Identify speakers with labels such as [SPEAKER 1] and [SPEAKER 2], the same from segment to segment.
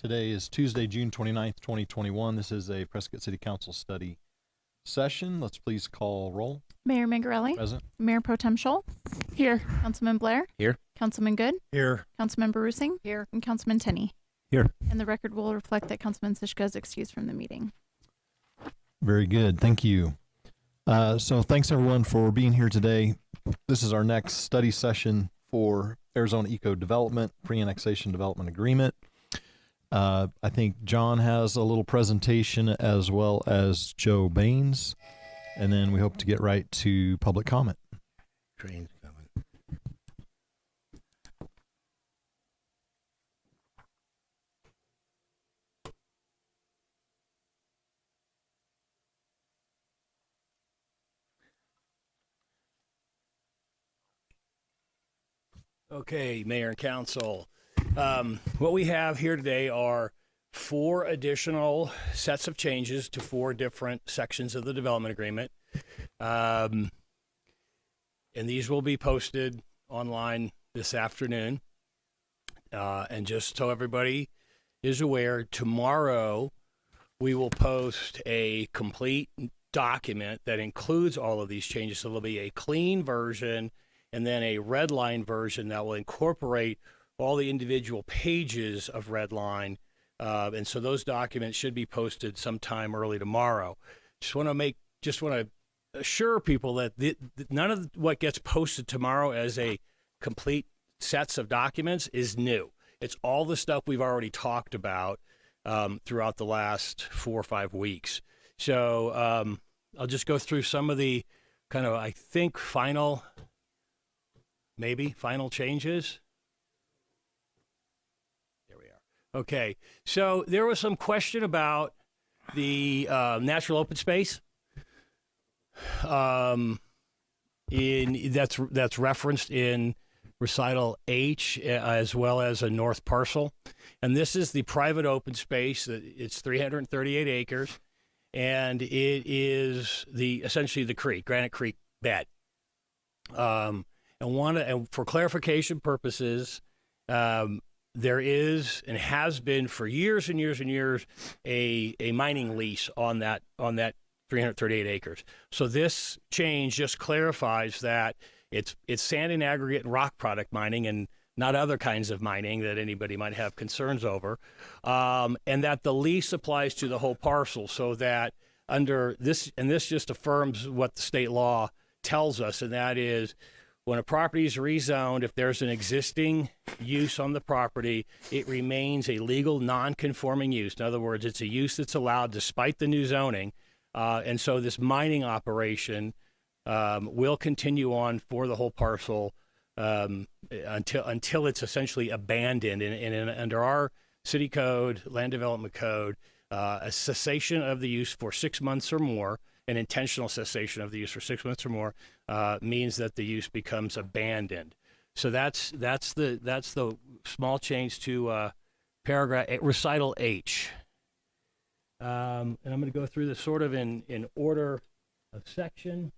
[SPEAKER 1] Today is Tuesday, June 29th, 2021. This is a Prescott City Council study session. Let's please call roll.
[SPEAKER 2] Mayor Mingarelli.
[SPEAKER 1] Present.
[SPEAKER 2] Mayor Pro Tem Scholl. Here. Councilman Blair.
[SPEAKER 3] Here.
[SPEAKER 2] Councilman Good.
[SPEAKER 3] Here.
[SPEAKER 2] Councilman Barusing. Here. And Councilman Tenney.
[SPEAKER 3] Here.
[SPEAKER 2] And the record will reflect that Councilman Sischka is excused from the meeting.
[SPEAKER 1] Very good. Thank you. So thanks everyone for being here today. This is our next study session for Arizona Eco Development Pre-Annexation Development Agreement. I think John has a little presentation as well as Joe Baines, and then we hope to get right to public comment.
[SPEAKER 3] Train's coming. Okay, Mayor and Council. What we have here today are 4 additional sets of changes to 4 different sections of the development agreement. And these will be posted online this afternoon. And just so everybody is aware, tomorrow we will post a complete document that includes all of these changes. So there'll be a clean version and then a red line version that will incorporate all the individual pages of Redline. And so those documents should be posted sometime early tomorrow. Just want to assure people that none of what gets posted tomorrow as a complete sets of documents is new. It's all the stuff we've already talked about throughout the last 4 or 5 weeks. So I'll just go through some of the kind of, I think, final changes. Okay, so there was some question about the natural open space. That's referenced in recital H as well as a north parcel, and this is the private open space. It's 338 acres, and it is essentially the creek, Granite Creek bed. And for clarification purposes. There is and has been for years and years and years a mining lease on that 338 acres. So this change just clarifies that it's sand and aggregate and rock product mining and not other kinds of mining that anybody might have concerns over, and that the lease applies to the whole parcel. So that under this, and this just affirms what the state law tells us, and that is, when a property is rezoned, if there's an existing use on the property, it remains a legal non-conforming use. In other words, it's a use that's allowed despite the new zoning. And so this mining operation will continue on for the whole parcel until it's essentially abandoned. And under our city code, land development code, a cessation of the use for 6 months or more, an intentional cessation of the use for 6 months or more, means that the use becomes abandoned. So that's the small change to recital H. And I'm going to go through this sort of in order of section.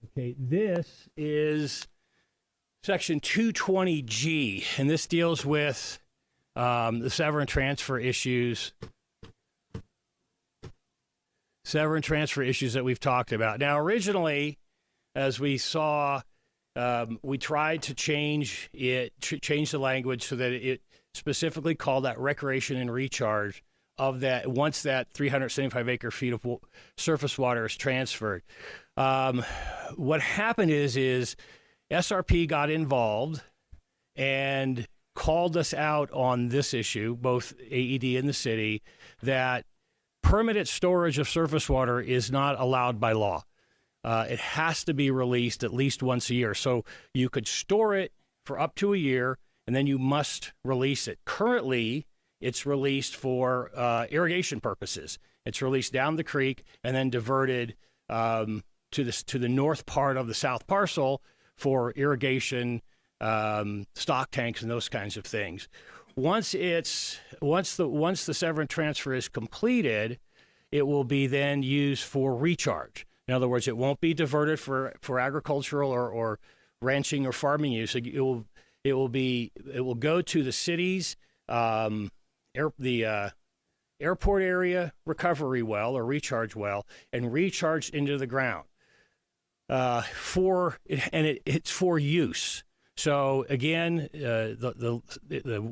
[SPEAKER 3] Okay, this is section 220G, and this deals with the sever and transfer issues that we've talked about. Now, originally, as we saw, we tried to change the language so that it specifically called that recreation and recharge of that once that 375 acre feet of surface water is transferred. What happened is SRP got involved and called us out on this issue, both AED and the city, that permitted storage of surface water is not allowed by law. It has to be released at least once a year. So you could store it for up to a year, and then you must release it. Currently, it's released for irrigation purposes. It's released down the creek and then diverted to the north part of the south parcel for irrigation, stock tanks, and those kinds of things. Once the sever and transfer is completed, it will be then used for recharge. In other words, it won't be diverted for agricultural or ranching or farming use. It will go to the city's airport area recovery well or recharge well and recharge into the ground it's for use. So again, the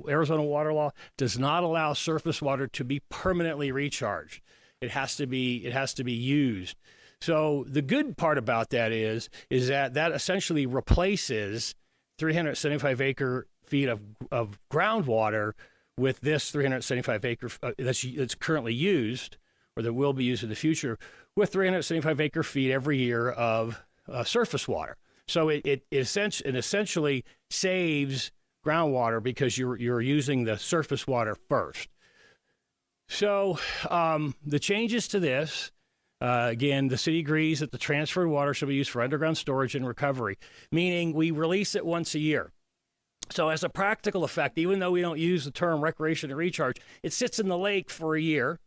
[SPEAKER 3] Arizona water law does not allow surface water to be permanently recharged. It has to be used. So the good part about that is that essentially replaces 375 acre feet of groundwater with this 375 acre that's currently used, or that will be used in the future, with 375 acre feet every year of surface water. So it essentially saves groundwater because you're using the surface water first. So the changes to this, again, the city agrees that the transferred water shall be used for underground storage and recovery, meaning we release it once a year. So as a practical effect, even though we don't use the term recreation and recharge, it sits in the lake for a year,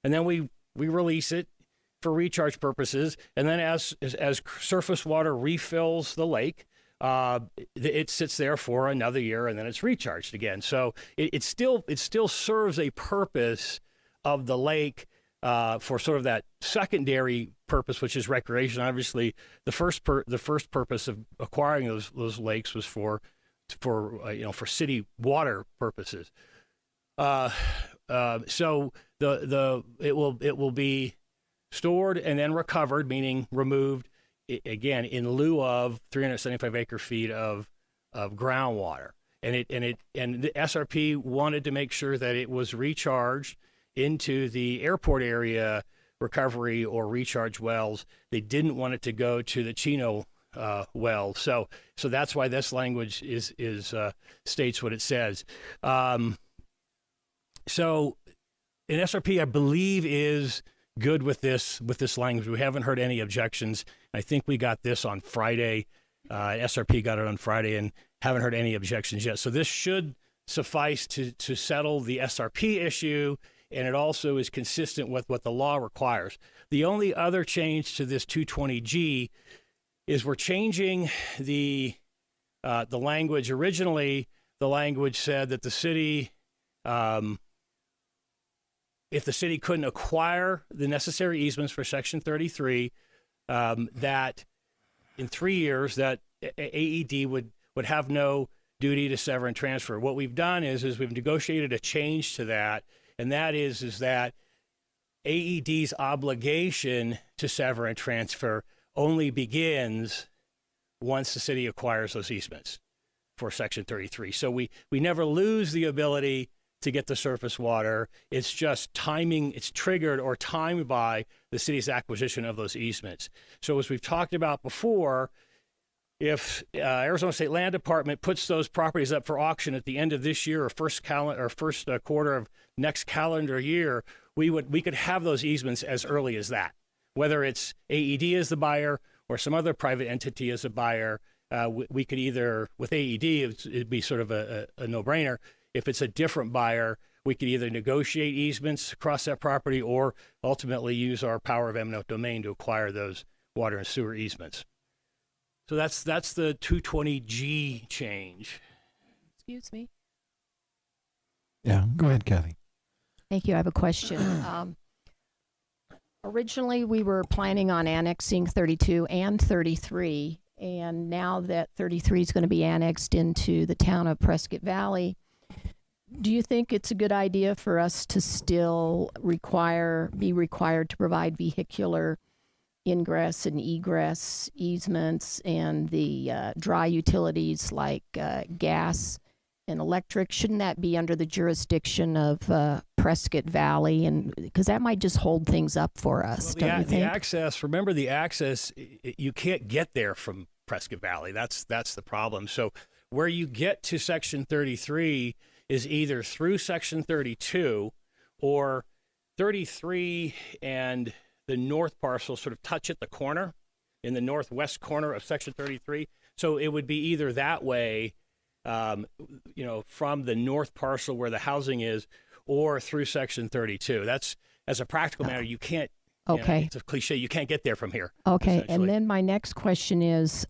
[SPEAKER 3] and then we release it for recharge purposes. And then as surface water refills the lake, it sits there for another year, and then it's recharged again. So it still serves a purpose of the lake for sort of that secondary purpose, which is recreation. Obviously, the first purpose of acquiring those lakes was for city water purposes. So it will be stored and then recovered, meaning removed again in lieu of 375 acre feet of groundwater. And the SRP wanted to make sure that it was recharged into the airport area recovery or recharge wells. They didn't want it to go to the Chino well. So that's why this language is states what it says. So an SRP, I believe, is good with this language. We haven't heard any objections. I think we got this on Friday. SRP got it on Friday and haven't heard any objections yet. So this should suffice to settle the SRP issue, and it also is consistent with what the law requires. The only other change to this 220G is we're changing the language. Originally, the language said that the city, if the city couldn't acquire the necessary easements for Section 33, that in 3 years that AED would have no duty to sever and transfer. What we've done is we've negotiated a change to that, and that is that AED's obligation to sever and transfer only begins once the city acquires those easements for Section 33. So we never lose the ability to get the surface water. It's just timing, it's triggered or timed by the city's acquisition of those easements. So as we've talked about before, if Arizona State Land Department puts those properties up for auction at the end of this year or first quarter of next calendar year, we could have those easements as early as that. Whether it's AED as the buyer or some other private entity as a buyer, we could either, with AED, it'd be sort of a no-brainer. If it's a different buyer, we could either negotiate easements across that property or ultimately use our power of eminent domain to acquire those water and sewer easements. So that's the 220G change.
[SPEAKER 4] Excuse me.
[SPEAKER 1] Yeah, go ahead, Kathy.
[SPEAKER 4] Thank you. I have a question. Originally, we were planning on annexing 32 and 33, and now that 33 is going to be annexed into the town of Prescott Valley, do you think it's a good idea for us to still be required to provide vehicular ingress and egress easements and the dry utilities like gas and electric? Shouldn't that be under the jurisdiction of Prescott Valley? And because that might just hold things up for us, don't you think?
[SPEAKER 3] The access, remember the access, you can't get there from Prescott Valley. That's the problem. So where you get to Section 33 is either through Section 32 or 33 and the north parcel sort of touch at the corner, in the northwest corner of Section 33. So it would be either that way, from the north parcel where the housing is, or through Section 32. That's, as a practical matter, you can't.
[SPEAKER 4] Okay.
[SPEAKER 3] It's a cliche. You can't get there from here.
[SPEAKER 4] Okay. And then my next question is,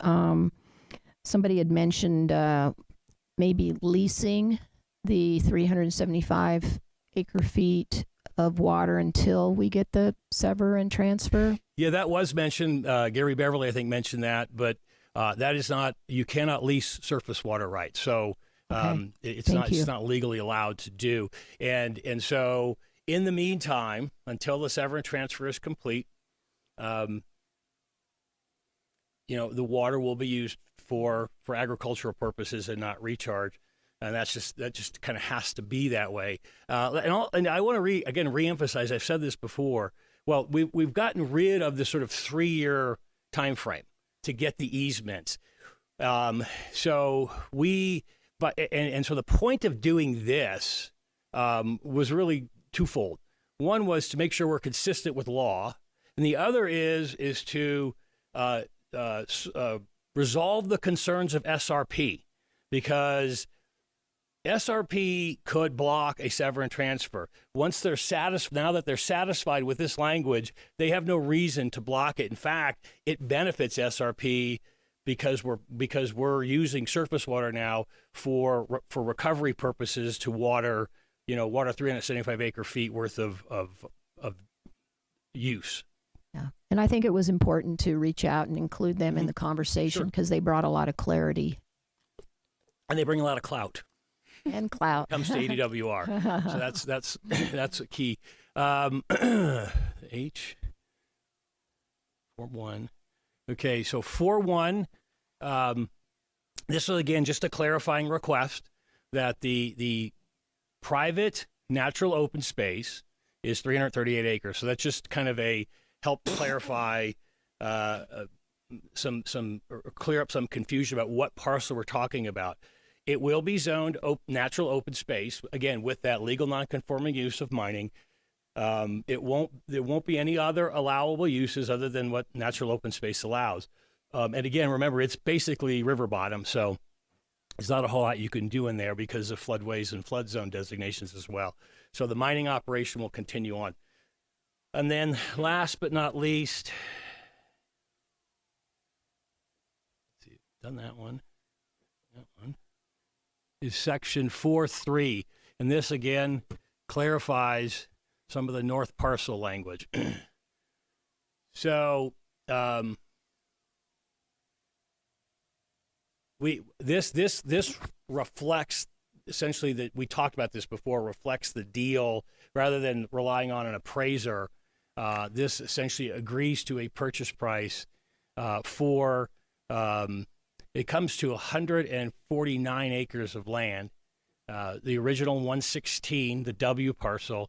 [SPEAKER 4] somebody had mentioned maybe leasing the 375 acre feet of water until we get the sever and transfer.
[SPEAKER 3] Yeah, that was mentioned. Gary Beverly, I think, mentioned that, but that is not. You cannot lease surface water rights, so it's not legally allowed to do. And so, in the meantime, until the sever and transfer is complete, the water will be used for agricultural purposes and not recharge. And that just kind of has to be that way. And I want to reemphasize. I've said this before. Well, we've gotten rid of this sort of 3-year time frame to get the easements. So the point of doing this was really twofold. One was to make sure we're consistent with law, and the other is to resolve the concerns of SRP, because SRP could block a sever and transfer. Once they're now that they're satisfied with this language, they have no reason to block it. In fact, it benefits SRP because we're using surface water now for recovery purposes to water 375 acre feet worth of use.
[SPEAKER 4] Yeah, and I think it was important to reach out and include them in the conversation because they brought a lot of clarity.
[SPEAKER 3] And they bring a lot of clout.
[SPEAKER 4] And clout
[SPEAKER 3] comes to ADWR. So that's a key. H 4.1. Okay, so 4.1. This is again just a clarifying request that the private natural open space is 338 acres. So that's just kind of a help clarify or clear up some confusion about what parcel we're talking about. It will be zoned natural open space, again, with that legal nonconforming use of mining. There won't be any other allowable uses other than what natural open space allows. And again, remember, it's basically river bottom, so there's not a whole lot you can do in there because of floodways and flood zone designations as well. So the mining operation will continue on. And then last but not least, let's see, done that one. Is section 4.3, and this again clarifies some of the north parcel language. So this reflects essentially that we talked about this before, reflects the deal rather than relying on an appraiser. This essentially agrees to a purchase price for it comes to 149 acres of land. The original 116, the W parcel.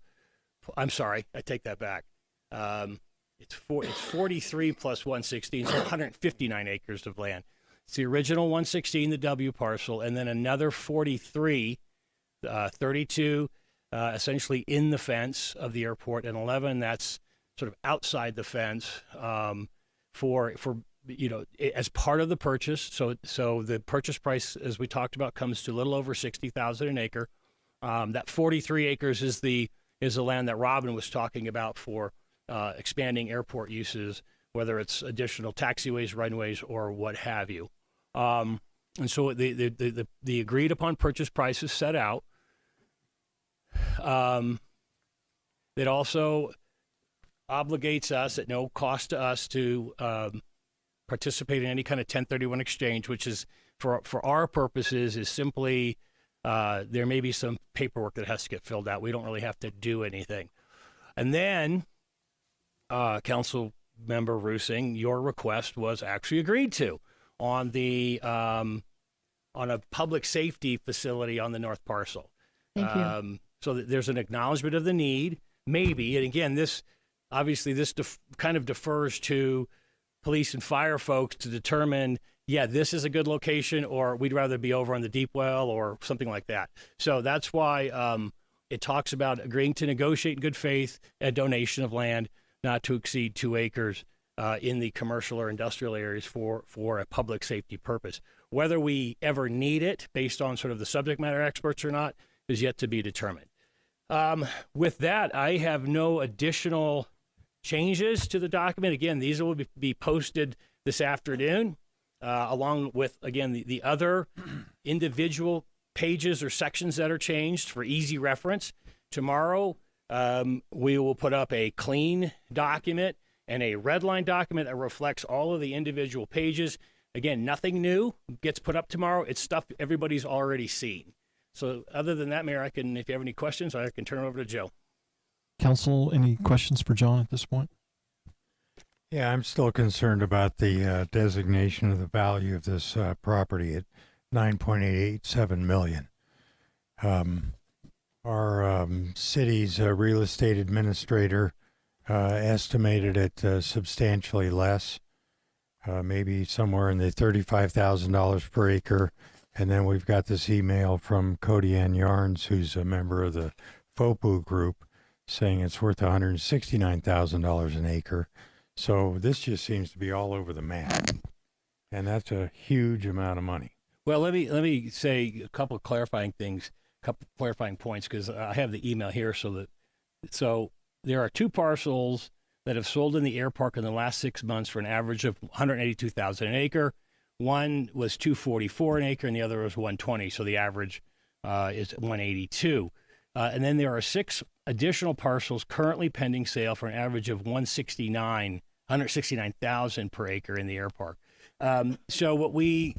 [SPEAKER 3] I'm sorry, I take that back. It's 43 plus 116, so 159 acres of land. It's the original 116, the W parcel, and then another 43, 32 essentially in the fence of the airport, and 11 that's sort of outside the fence for as part of the purchase. So the purchase price, as we talked about, comes to a little over $60,000 an acre. That 43 acres is the land that Robin was talking about for expanding airport uses, whether it's additional taxiways, runways, or what have you. And so the agreed upon purchase price is set out. It also obligates us at no cost to us to participate in any kind of 1031 exchange, which is for our purposes is simply there may be some paperwork that has to get filled out. We don't really have to do anything. And then Council Member Rusing, your request was actually agreed to on the on a public safety facility on the north parcel.
[SPEAKER 4] Thank you.
[SPEAKER 3] So there's an acknowledgement of the need, maybe. And again, this kind of defers to police and fire folks to determine, this is a good location, or we'd rather be over on the deep well or something like that. So that's why it talks about agreeing to negotiate in good faith a donation of land not to exceed 2 acres in the commercial or industrial areas for a public safety purpose. Whether we ever need it based on sort of the subject matter experts or not is yet to be determined. With that, I have no additional changes to the document. Again, these will be posted this afternoon. along with, again, the other individual pages or sections that are changed for easy reference. Tomorrow, we will put up a clean document and a red line document that reflects all of the individual pages. Again, nothing new gets put up tomorrow. It's stuff everybody's already seen. So other than that, Mayor, if you have any questions, I can turn it over to Joe.
[SPEAKER 1] Council, any questions for John at this point?
[SPEAKER 5] Yeah, I'm still concerned about the designation of the value of this property at $9.887 million. Our city's real estate administrator estimated it substantially less, maybe somewhere in the $35,000 per acre. And then we've got this email from Cody Ann Yarns, who's a member of the FOPU group, saying it's worth $169,000 an acre. So this just seems to be all over the map, and that's a huge amount of money.
[SPEAKER 3] Well, let me say a couple of clarifying things, a couple of clarifying points, because I have the email here. So there are two parcels that have sold in the air park in the last 6 months for an average of $182,000 an acre. One was $244 an acre, and the other was $120. So the average is $182. And then there are 6 additional parcels currently pending sale for an average of $169,000 per acre in the air park. So what we're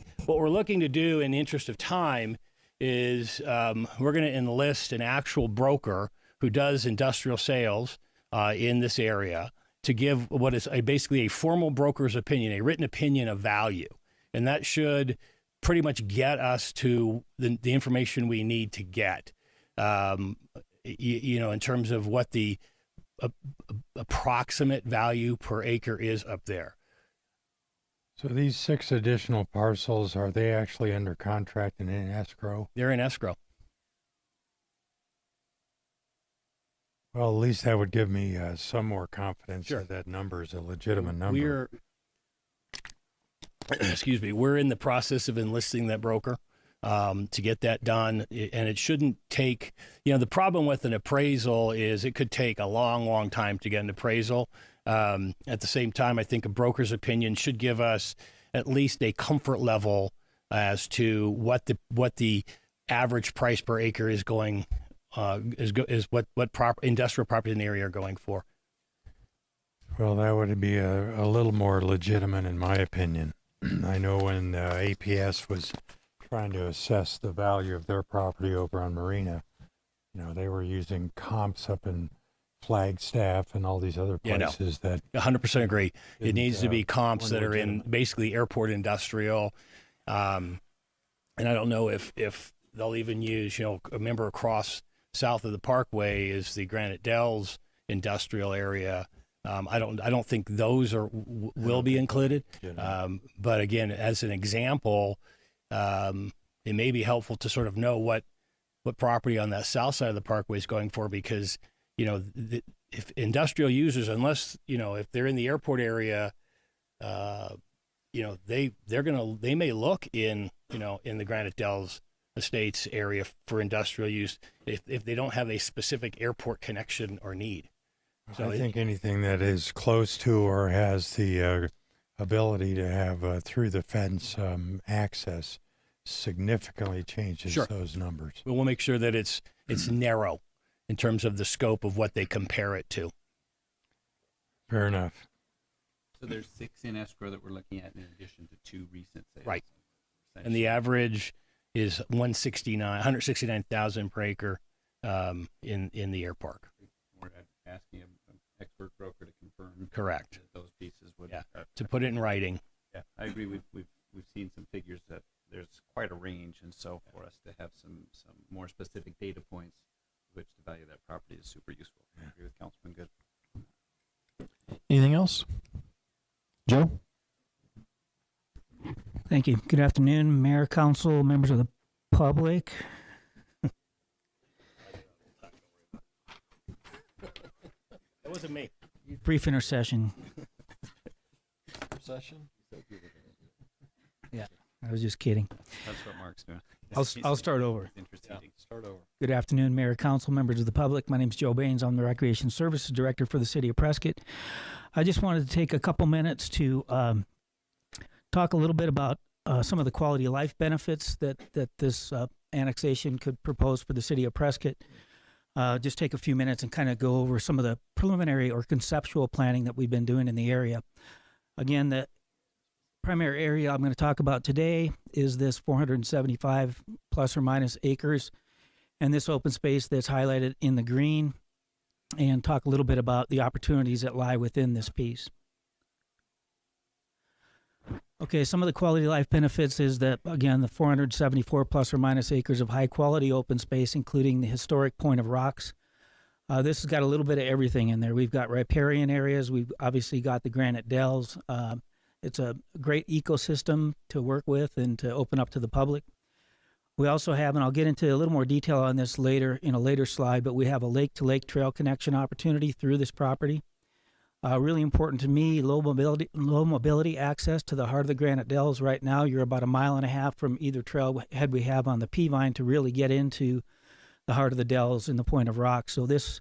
[SPEAKER 3] looking to do in the interest of time is we're going to enlist an actual broker who does industrial sales in this area to give what is basically a formal broker's opinion, a written opinion of value. And that should pretty much get us to the information we need to get, in terms of what the approximate value per acre is up there.
[SPEAKER 5] So these 6 additional parcels, are they actually under contract and in escrow?
[SPEAKER 3] They're in escrow.
[SPEAKER 5] Well, at least that would give me some more confidence
[SPEAKER 3] Sure.
[SPEAKER 5] that number is a legitimate number.
[SPEAKER 3] We're in the process of enlisting that broker to get that done, and it shouldn't take. The problem with an appraisal is it could take a long, long time to get an appraisal. At the same time, I think a broker's opinion should give us at least a comfort level as to what the average price per acre is going is what industrial property in the area are going for.
[SPEAKER 5] Well, that would be a little more legitimate in my opinion. I know when APS was trying to assess the value of their property over on Marina, they were using comps up in Flagstaff and all these other places that
[SPEAKER 3] 100% agree. It needs to be comps that are in basically airport industrial. And I don't know if they'll even use, remember across south of the Parkway is the Granite Dells industrial area. I don't think those will be included. But again, as an example, it may be helpful to sort of know what property on that south side of the Parkway is going for, because if industrial users, unless if they're in the airport area, they may look in the Granite Dells Estates area for industrial use if they don't have a specific airport connection or need. So
[SPEAKER 5] I think anything that is close to or has the ability to have through the fence access significantly changes those numbers.
[SPEAKER 3] But we'll make sure that it's narrow in terms of the scope of what they compare it to.
[SPEAKER 5] Fair enough.
[SPEAKER 6] So there's 6 in escrow that we're looking at in addition to 2 recent sales.
[SPEAKER 3] Right. And the average is $169,000 per acre in the air park.
[SPEAKER 6] We're asking an expert broker to confirm.
[SPEAKER 3] Correct.
[SPEAKER 6] That those pieces would.
[SPEAKER 3] Yeah. To put it in writing.
[SPEAKER 6] Yeah, I agree. We've seen some figures that there's quite a range, and so for us to have some more specific data points which to value that property is super useful. I agree with Councilman Good.
[SPEAKER 1] Anything else? Joe?
[SPEAKER 7] Thank you. Good afternoon, Mayor, Council, members of the public.
[SPEAKER 3] That wasn't me.
[SPEAKER 7] Brief intercession.
[SPEAKER 1] Session?
[SPEAKER 7] Yeah, I was just kidding.
[SPEAKER 6] That's what Mark's doing.
[SPEAKER 7] I'll start over.
[SPEAKER 6] Interceding.
[SPEAKER 1] Start over.
[SPEAKER 7] Good afternoon, Mayor, Council, members of the public. My name is Joe Baines. I'm the Recreation Services Director for the City of Prescott. I just wanted to take a couple minutes to talk a little bit about some of the quality of life benefits that this annexation could propose for the city of Prescott. Just take a few minutes and kind of go over some of the preliminary or conceptual planning that we've been doing in the area. Again, the primary area I'm going to talk about today is this 475 plus or minus acres and this open space that's highlighted in the green, and talk a little bit about the opportunities that lie within this piece. Okay, some of the quality of life benefits is that, again, the 474 plus or minus acres of high quality open space, including the historic Point of Rocks. This has got a little bit of everything in there. We've got riparian areas. We've obviously got the granite dells. It's a great ecosystem to work with and to open up to the public. We also have, and I'll get into a little more detail on this later in a later slide, but we have a lake-to-lake trail connection opportunity through this property. Really important to me, low mobility access to the heart of the Granite Dells. Right now, you're about 1.5 miles from either trailhead we have on the Peavine to really get into the heart of the Dells and the Point of Rocks. So this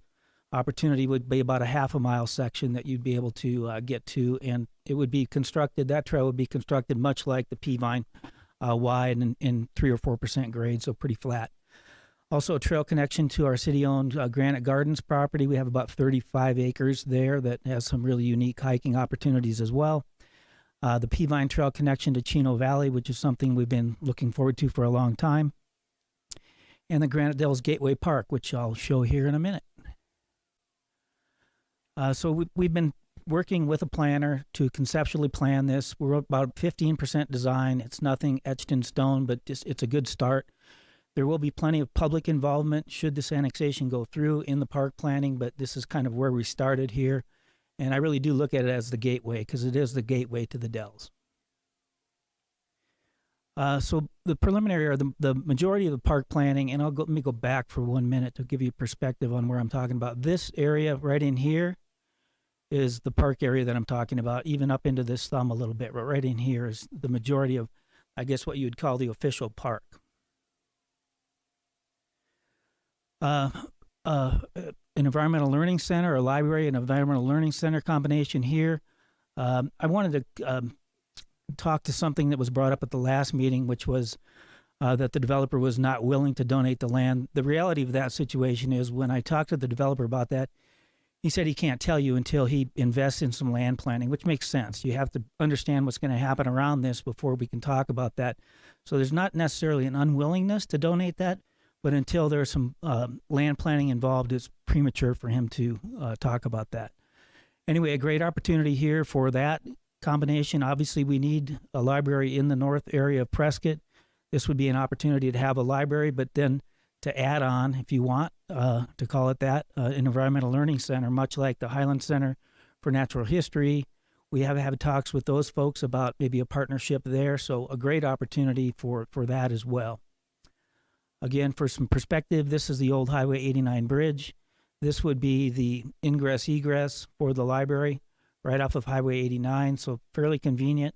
[SPEAKER 7] opportunity would be about a 0.5 mile section that you'd be able to get to, and it would be constructed, that trail would be constructed much like the Peavine, wide and in 3 or 4% grade, so pretty flat. Also a trail connection to our city-owned Granite Gardens property. We have about 35 acres there that has some really unique hiking opportunities as well. The Peavine Trail connection to Chino Valley, which is something we've been looking forward to for a long time. And the Granite Dells Gateway Park, which I'll show here in a minute. So we've been working with a planner to conceptually plan this. We're about 15% design. It's nothing etched in stone, but it's a good start. There will be plenty of public involvement should this annexation go through in the park planning, but this is kind of where we started here. And I really do look at it as the gateway, because it is the gateway to the Dells. So the preliminary, or the majority of the park planning, and let me go back for 1 minute to give you perspective on where I'm talking about. This area right in here is the park area that I'm talking about, even up into this thumb a little bit. But right in here is the majority of, I guess, what you'd call the official park. An environmental learning center, a library, and environmental learning center combination here. I wanted to talk to something that was brought up at the last meeting, which was that the developer was not willing to donate the land. The reality of that situation is, when I talked to the developer about that, he said he can't tell you until he invests in some land planning, which makes sense. You have to understand what's going to happen around this before we can talk about that. So there's not necessarily an unwillingness to donate that, but until there's some land planning involved, it's premature for him to talk about that. Anyway, a great opportunity here for that combination. Obviously, we need a library in the north area of Prescott. This would be an opportunity to have a library, but then to add on, if you want to call it that, an environmental learning center, much like the Highland Center for Natural History. We have had talks with those folks about maybe a partnership there, so a great opportunity for that as well. Again, for some perspective, this is the old Highway 89 bridge. This would be the ingress-egress for the library right off of Highway 89, so fairly convenient.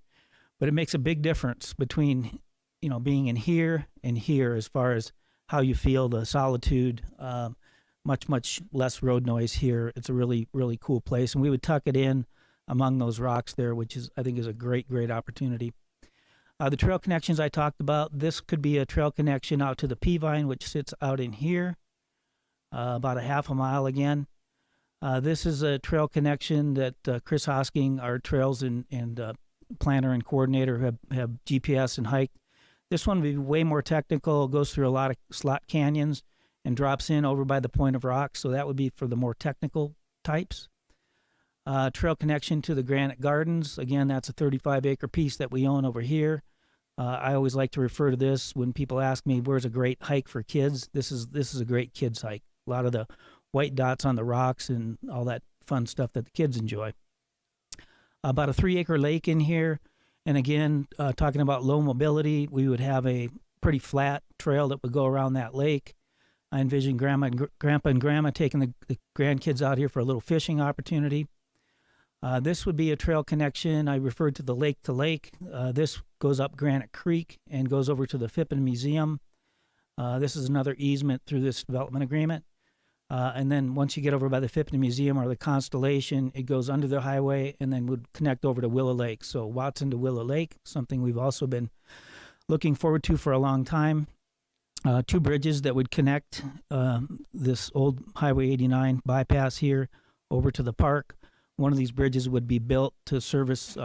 [SPEAKER 7] But it makes a big difference between, being in here and here as far as how you feel, the solitude, much less road noise here. It's a really, really cool place. And we would tuck it in among those rocks there, which I think is a great, great opportunity. The trail connections I talked about, this could be a trail connection out to the Peavine, which sits out in here, about a 0.5 mile again. This is a trail connection that Chris Hosking, our trails and planner and coordinator, have GPS and hiked. This one would be way more technical. It goes through a lot of slot canyons and drops in over by the Point of Rocks, so that would be for the more technical types. Trail connection to the Granite Gardens. Again, that's a 35-acre piece that we own over here. I always like to refer to this when people ask me, where's a great hike for kids? This is a great kids hike. A lot of the white dots on the rocks and all that fun stuff that the kids enjoy. About a 3-acre lake in here. And again, talking about low mobility, we would have a pretty flat trail that would go around that lake. I envision Grandpa and Grandma taking the grandkids out here for a little fishing opportunity. This would be a trail connection. I referred to the lake to lake. This goes up Granite Creek and goes over to the Phippen Museum. This is another easement through this development agreement. And then once you get over by the Phippen Museum or the Constellation, it goes under the highway and then would connect over to Willow Lake. So Watson to Willow Lake, something we've also been looking forward to for a long time. 2 bridges that would connect this old Highway 89 bypass here over to the park. One of these bridges would be built to service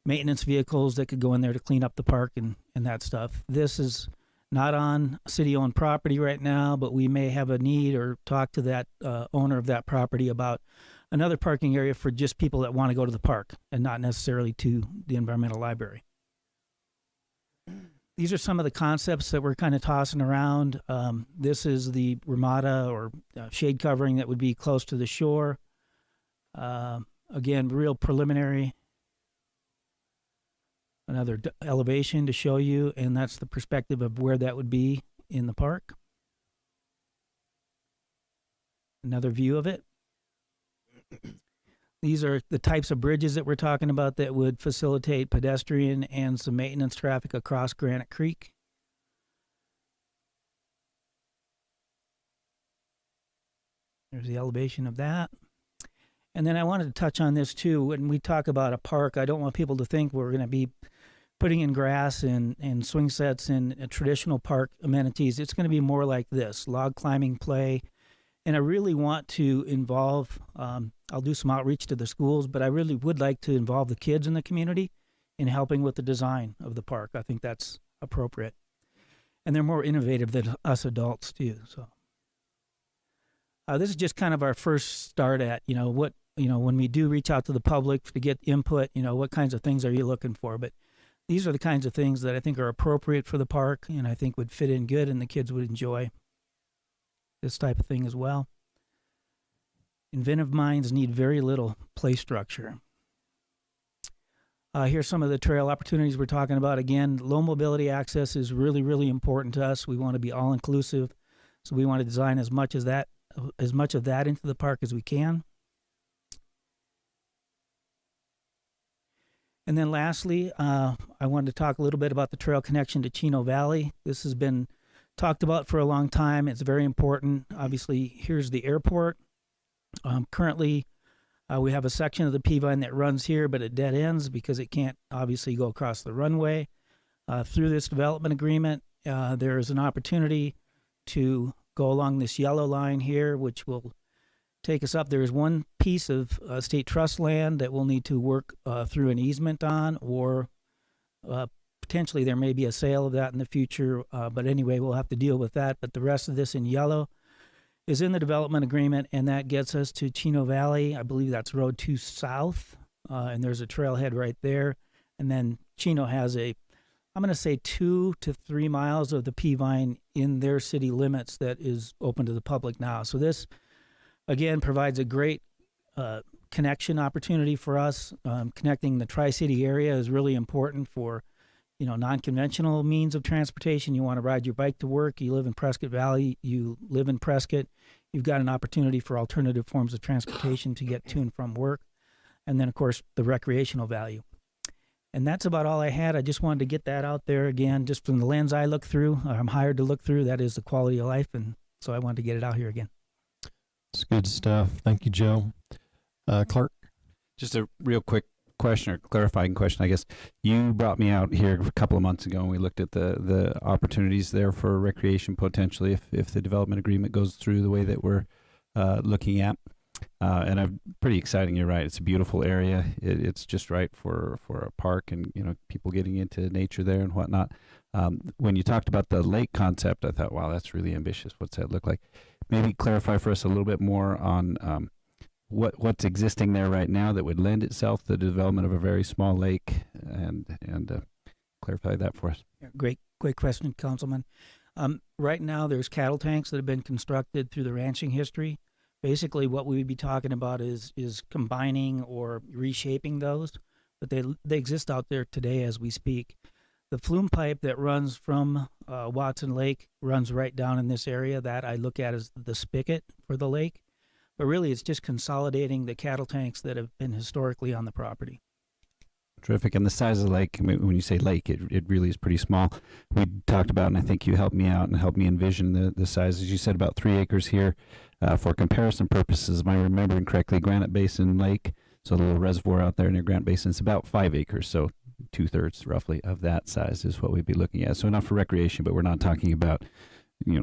[SPEAKER 7] maintenance vehicles that could go in there to clean up the park and that stuff. This is not on city-owned property right now, but we may have a need or talk to that owner of that property about another parking area for just people that want to go to the park and not necessarily to the environmental library. These are some of the concepts that we're kind of tossing around. This is the Ramada or shade covering that would be close to the shore. Again, real preliminary. Another elevation to show you, and that's the perspective of where that would be in the park. Another view of it. These are the types of bridges that we're talking about that would facilitate pedestrian and some maintenance traffic across Granite Creek. There's the elevation of that. And then I wanted to touch on this too. When we talk about a park, I don't want people to think we're going to be putting in grass and swing sets and traditional park amenities. It's going to be more like this, log climbing play. And I really want to involve, I'll do some outreach to the schools, but I really would like to involve the kids in the community in helping with the design of the park. I think that's appropriate. And they're more innovative than us adults too. So this is just kind of our first start at, when we do reach out to the public to get input, what kinds of things are you looking for? But these are the kinds of things that I think are appropriate for the park and I think would fit in good and the kids would enjoy this type of thing as well. Inventive minds need very little play structure. Here's some of the trail opportunities we're talking about. Again, low mobility access is really, really important to us. We want to be all inclusive. So we want to design as much of that into the park as we can. And then lastly, I wanted to talk a little bit about the trail connection to Chino Valley. This has been talked about for a long time. It's very important. Obviously, here's the airport. Currently, we have a section of the Peavine that runs here, but it dead ends because it can't obviously go across the runway. Through this development agreement, there is an opportunity to go along this yellow line here, which will take us up. There is one piece of state trust land that we'll need to work through an easement on, or potentially there may be a sale of that in the future. But anyway, we'll have to deal with that. But the rest of this in yellow is in the development agreement, and that gets us to Chino Valley. I believe that's Road 2 South, and there's a trailhead right there. And then Chino has I'm going to say 2 to 3 miles of the Peavine in their city limits that is open to the public now. So this, again, provides a great connection opportunity for us. Connecting the Tri-City area is really important for, non-conventional means of transportation. You want to ride your bike to work. You live in Prescott Valley. You live in Prescott. You've got an opportunity for alternative forms of transportation to get to and from work. And then, of course, the recreational value. And that's about all I had. I just wanted to get that out there again, just from the lens I look through. I'm hired to look through. That is the quality of life. And so I wanted to get it out here again.
[SPEAKER 1] It's good stuff. Thank you, Joe. Clark?
[SPEAKER 6] Just a real quick question or clarifying question, I guess. You brought me out here a couple of months ago and we looked at the opportunities there for recreation potentially if the development agreement goes through the way that we're looking at. And I'm pretty exciting. You're right. It's a beautiful area. It's just right for a park and, people getting into nature there and whatnot. When you talked about the lake concept, I thought, wow, that's really ambitious. What's that look like? Maybe clarify for us a little bit more on what's existing there right now that would lend itself to the development of a very small lake, and clarify that for us.
[SPEAKER 7] Great question, Councilman. Right now, there's cattle tanks that have been constructed through the ranching history. Basically, what we would be talking about is combining or reshaping those, but they exist out there today as we speak. The flume pipe that runs from Watson Lake runs right down in this area. That I look at as the spigot for the lake. But really, it's just consolidating the cattle tanks that have been historically on the property.
[SPEAKER 6] Terrific. And the size of the lake, when you say lake, it really is pretty small. We talked about, and I think you helped me out and helped me envision the size. As you said, about 3 acres here. For comparison purposes, am I remembering correctly, Granite Basin Lake, so the little reservoir out there near Granite Basin, it's about 5 acres, so 2/3 roughly of that size is what we'd be looking at. So enough for recreation, but we're not talking about,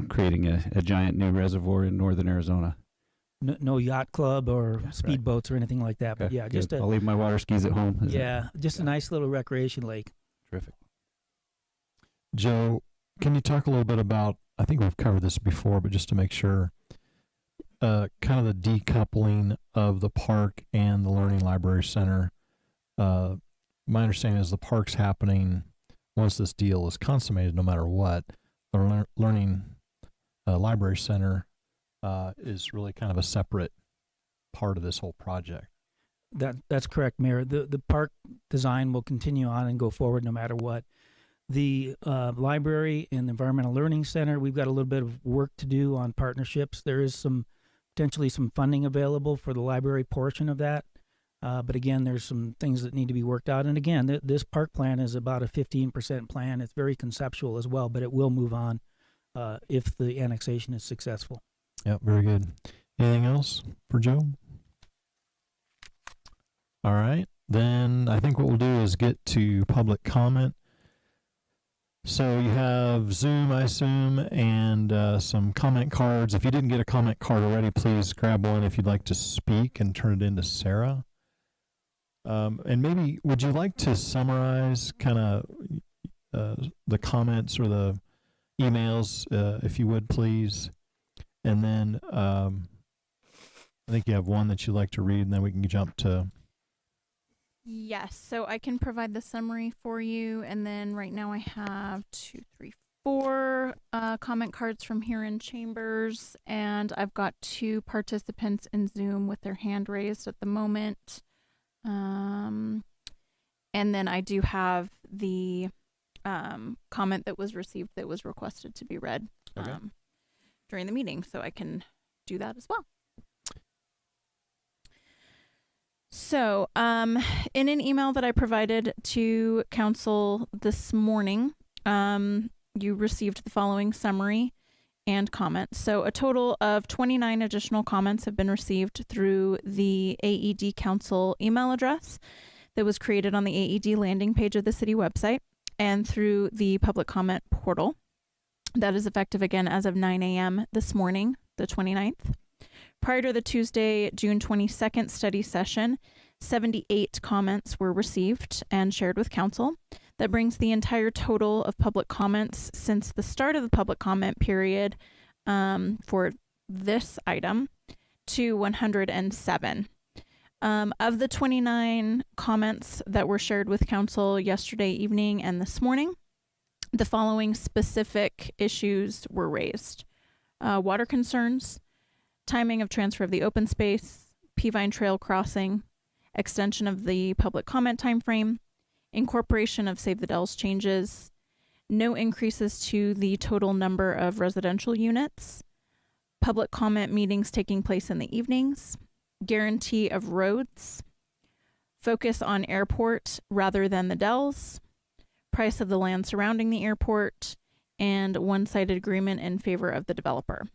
[SPEAKER 6] creating a giant new reservoir in northern Arizona.
[SPEAKER 7] No yacht club or
[SPEAKER 6] Right.
[SPEAKER 7] speedboats or anything like that. But
[SPEAKER 6] Okay,
[SPEAKER 7] yeah,
[SPEAKER 6] good.
[SPEAKER 7] just
[SPEAKER 6] I'll leave my water skis at home. Is that
[SPEAKER 7] just a nice little recreation lake.
[SPEAKER 6] terrific?
[SPEAKER 1] Joe, can you talk a little bit about, I think we've covered this before, but just to make sure, kind of the decoupling of the park and the Learning Library Center. My understanding is the park's happening once this deal is consummated, no matter what. The Learning Library Center is really kind of a separate part of this whole project.
[SPEAKER 7] That's correct, Mayor. The park design will continue on and go forward no matter what. The library and the Environmental Learning Center, we've got a little bit of work to do on partnerships. There is potentially some funding available for the library portion of that. But again, there's some things that need to be worked out. And again, this park plan is about a 15% plan. It's very conceptual as well, but it will move on if the annexation is successful.
[SPEAKER 1] Yep, very good. Anything else for Joe? All right, then I think what we'll do is get to public comment. So you have Zoom, I assume, and some comment cards. If you didn't get a comment card already, please grab one if you'd like to speak and turn it in to Sarah. And maybe, would you like to summarize kind of the comments or the emails, if you would, please? And then I think you have one that you'd like to read, and then we can jump to...
[SPEAKER 2] Yes, so I can provide the summary for you, and then right now I have 2, 3, 4 comment cards from here in Chambers, and I've got 2 participants in Zoom with their hand raised at the moment. And then I do have the comment that was received that was requested to be read during the meeting, so I can do that as well. So, in an email that I provided to council this morning, you received the following summary and comments. So a total of 29 additional comments have been received through the AED Council email address that was created on the AED landing page of the city website and through the public comment portal. That is effective again as of 9 a.m. this morning, the 29th. Prior to the Tuesday, June 22nd study session, 78 comments were received and shared with council. That brings the entire total of public comments since the start of the public comment period for this item to 107. Of the 29 comments that were shared with council yesterday evening and this morning, the following specific issues were raised. Water concerns, timing of transfer of the open space, Peavine Trail crossing, extension of the public comment timeframe, incorporation of Save the Dells changes, no increases to the total number of residential units, public comment meetings taking place in the evenings, guarantee of roads, focus on airport rather than the Dells, price of the land surrounding the airport, and one-sided agreement in favor of the developer.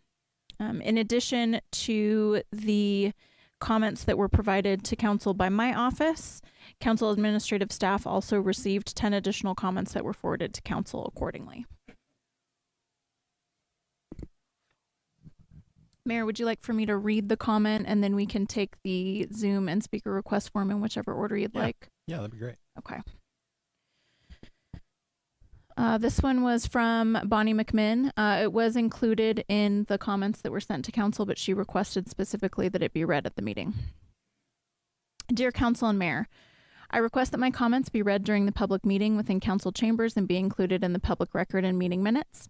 [SPEAKER 2] In addition to the comments that were provided to council by my office, council administrative staff also received 10 additional comments that were forwarded to council accordingly. Mayor, would you like for me to read the comment and then we can take the Zoom and speaker request form in whichever order you'd like?
[SPEAKER 1] Yeah, that'd be great.
[SPEAKER 2] Okay. This one was from Bonnie McMinn. It was included in the comments that were sent to council, but she requested specifically that it be read at the meeting. Dear Council and Mayor, I request that my comments be read during the public meeting within council chambers and be included in the public record and meeting minutes.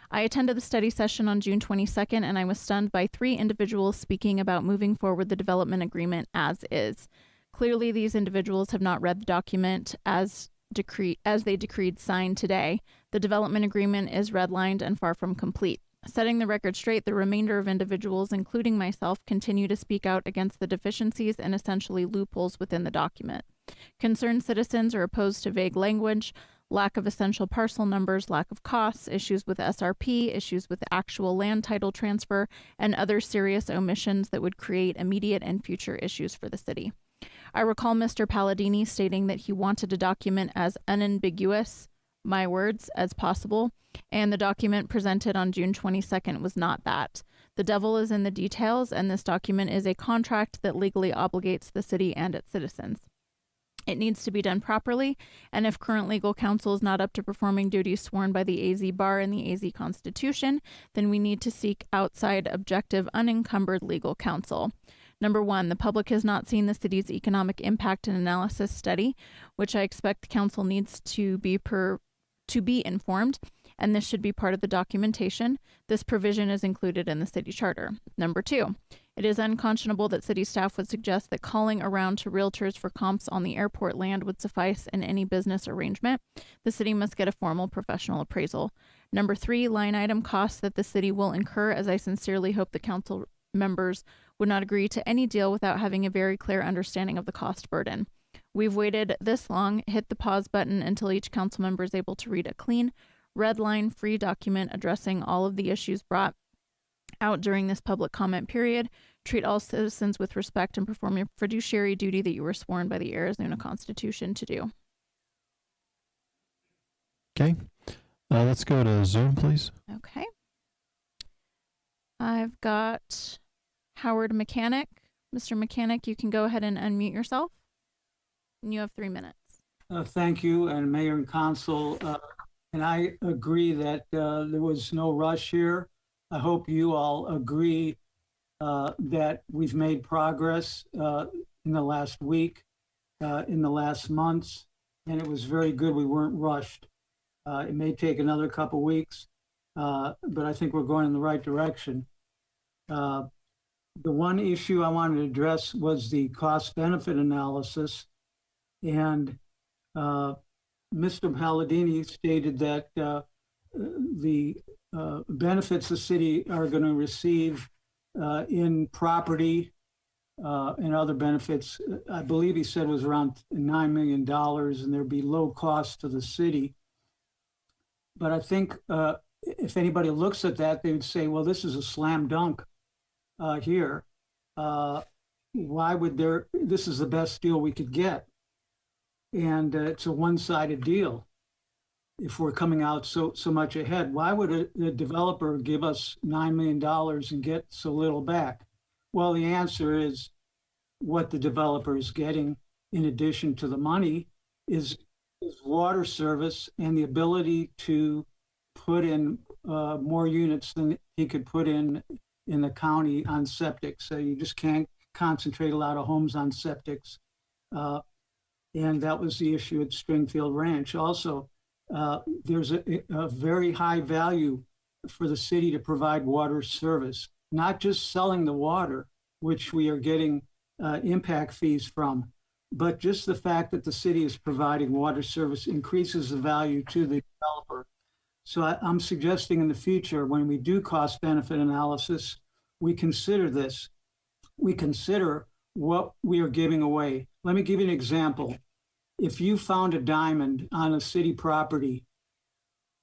[SPEAKER 2] I attended the study session on June 22nd, and I was stunned by 3 individuals speaking about moving forward the development agreement as is. Clearly, these individuals have not read the document as they decreed signed today. The development agreement is redlined and far from complete. Setting the record straight, the remainder of individuals, including myself, continue to speak out against the deficiencies and essentially loopholes within the document. Concerned citizens are opposed to vague language, lack of essential parcel numbers, lack of costs, issues with SRP, issues with actual land title transfer, and other serious omissions that would create immediate and future issues for the city. I recall Mr. Palladini stating that he wanted a document as unambiguous, my words, as possible, and the document presented on June 22nd was not that. The devil is in the details, and this document is a contract that legally obligates the city and its citizens. It needs to be done properly, and if current legal counsel is not up to performing duties sworn by the AZ Bar and the AZ Constitution, then we need to seek outside, objective, unencumbered legal counsel. Number one, the public has not seen the city's economic impact and analysis study, which I expect the council needs to be informed, and this should be part of the documentation. This provision is included in the city charter. Number two, it is unconscionable that city staff would suggest that calling around to realtors for comps on the airport land would suffice in any business arrangement. The city must get a formal professional appraisal. Number three, line item costs that the city will incur, as I sincerely hope the council members would not agree to any deal without having a very clear understanding of the cost burden. We've waited this long. Hit the pause button until each council member is able to read a clean, red line free document addressing all of the issues brought out during this public comment period. Treat all citizens with respect and perform your fiduciary duty that you were sworn by the Arizona Constitution to do.
[SPEAKER 1] Okay. Let's go to Zoom, please.
[SPEAKER 2] Okay. I've got Howard Mechanic. Mr. Mechanic, you can go ahead and unmute yourself. And you have 3 minutes.
[SPEAKER 8] Thank you, and Mayor and Council. And I agree that there was no rush here. I hope you all agree that we've made progress in the last week, in the last months, and it was very good we weren't rushed. It may take another couple weeks, but I think we're going in the right direction. The one issue I wanted to address was the cost-benefit analysis. And Mr. Palladini stated that the benefits the city are going to receive in property and other benefits, I believe he said was around $9 million, and there'd be low cost to the city. But I think if anybody looks at that, they would say, well, this is a slam dunk here. Why would this is the best deal we could get. And it's a one-sided deal. If we're coming out so much ahead, why would a developer give us $9 million and get so little back? Well, the answer is what the developer is getting in addition to the money is water service and the ability to put in more units than he could put in the county on septic. So you just can't concentrate a lot of homes on septics. And that was the issue at Stringfield Ranch. Also, there's a very high value for the city to provide water service, not just selling the water, which we are getting impact fees from, but just the fact that the city is providing water service increases the value to the developer. So I'm suggesting in the future, when we do cost-benefit analysis, we consider this. We consider what we are giving away. Let me give you an example. If you found a diamond on a city property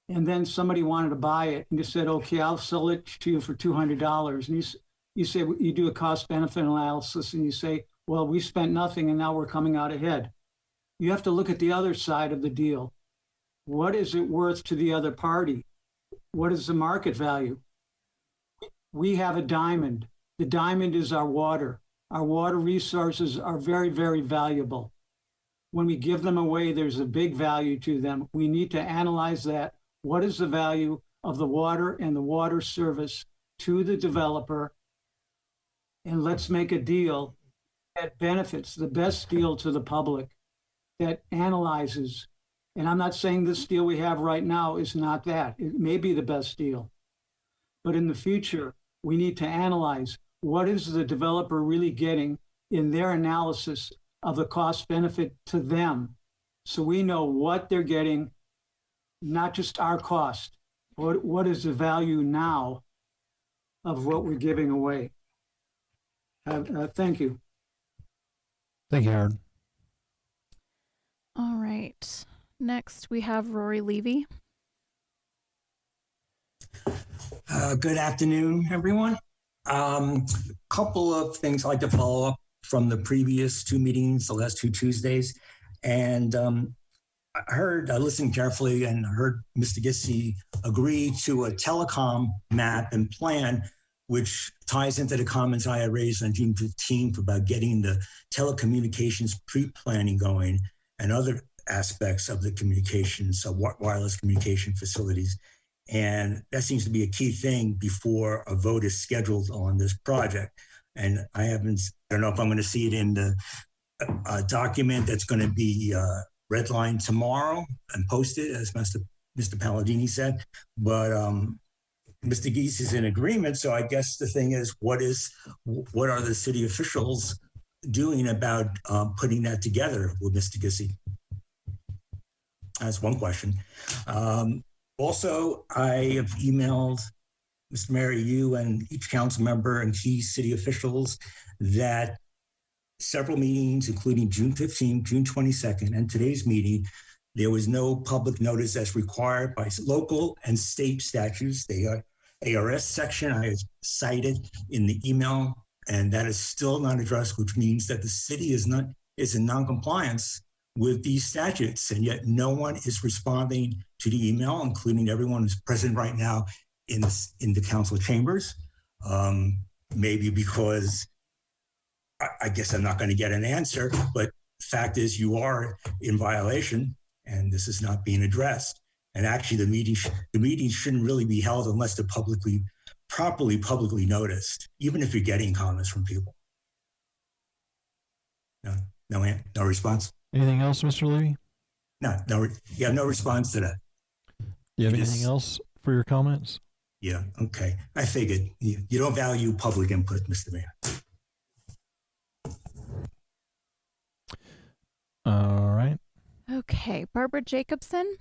[SPEAKER 8] and then somebody wanted to buy it and you said, okay, I'll sell it to you for $200. And you say, you do a cost benefit analysis and you say, well, we spent nothing and now we're coming out ahead. You have to look at the other side of the deal. What is it worth to the other party? What is the market value? We have a diamond. The diamond is our water. Our water resources are very, very valuable. When we give them away, there's a big value to them. We need to analyze that. What is the value of the water and the water service to the developer? And let's make a deal that benefits, the best deal to the public, that analyzes. And I'm not saying this deal we have right now is not that. It may be the best deal. But in the future, we need to analyze what is the developer really getting in their analysis of the cost benefit to them. So we know what they're getting, not just our cost. What is the value now of what we're giving away? Thank you.
[SPEAKER 1] Thank you, Howard.
[SPEAKER 2] All right. Next, we have Rory Levy.
[SPEAKER 9] Good afternoon, everyone. Couple of things I'd like to follow up from the previous two meetings, the last two Tuesdays. And I listened carefully and heard Mr. Gissy agree to a telecom map and plan, which ties into the comments I had raised on June 15th about getting the telecommunications pre-planning going and other aspects of the communications, so wireless communication facilities. And that seems to be a key thing before a vote is scheduled on this project. And I don't know if I'm going to see it in the document that's going to be redlined tomorrow and posted, as Mr. Palladini said. But Mr. Geese is in agreement. So I guess the thing is, what are the city officials doing about putting that together with Mr. Gissy? That's one question. Also, I have emailed Mr. Mayor, you and each council member and key city officials that several meetings, including June 15th, June 22nd, and today's meeting, there was no public notice as required by local and state statutes. The ARS section I cited in the email, and that is still not addressed, which means that the city is in non-compliance with these statutes, and yet no one is responding to the email, including everyone who's present right now in the council chambers. Maybe because I guess I'm not going to get an answer, but fact is you are in violation, and this is not being addressed. And actually, the meeting shouldn't really be held unless they're properly publicly noticed, even if you're getting comments from people. No response.
[SPEAKER 1] Anything else, Mr. Levy?
[SPEAKER 9] No. You have no response to that.
[SPEAKER 1] You have anything else for your comments?
[SPEAKER 9] Yeah. Okay. I figured you don't value public input, Mr. Mayor.
[SPEAKER 1] All right.
[SPEAKER 2] Okay, Barbara Jacobson.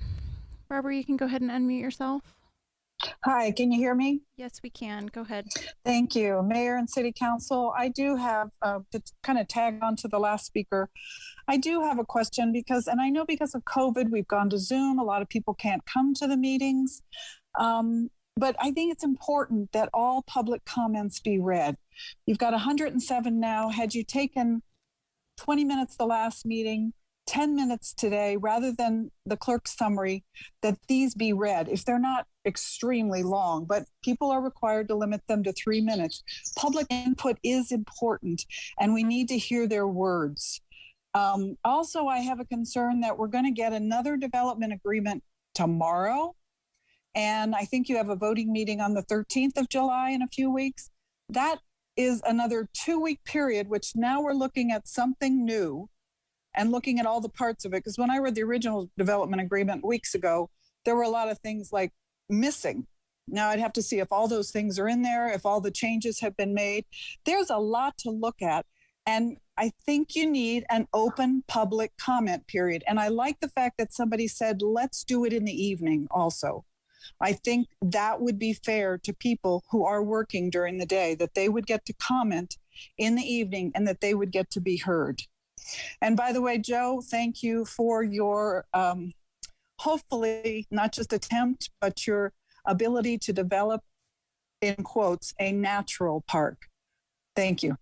[SPEAKER 2] Barbara, you can go ahead and unmute yourself.
[SPEAKER 10] Hi, can you hear me?
[SPEAKER 2] Yes, we can. Go ahead.
[SPEAKER 10] Thank you. Mayor and City Council, I do have, to kind of tag on to the last speaker, I do have a question and I know because of COVID, we've gone to Zoom. A lot of people can't come to the meetings. But I think it's important that all public comments be read. You've got 107 now. Had you taken 20 minutes the last meeting, 10 minutes today, rather than the clerk's summary, that these be read, if they're not extremely long, but people are required to limit them to 3 minutes. Public input is important, and we need to hear their words. Also, I have a concern that we're going to get another development agreement tomorrow, and I think you have a voting meeting on the 13th of July in a few weeks. That is another 2-week period, which now we're looking at something new and looking at all the parts of it. Because when I read the original development agreement weeks ago, there were a lot of things like missing. Now I'd have to see if all those things are in there, if all the changes have been made. There's a lot to look at. And I think you need an open public comment period. And I like the fact that somebody said, let's do it in the evening also. I think that would be fair to people who are working during the day, that they would get to comment in the evening and that they would get to be heard. And by the way, Joe, thank you for your, hopefully not just attempt, but your ability to develop, in quotes, a natural park. Thank you.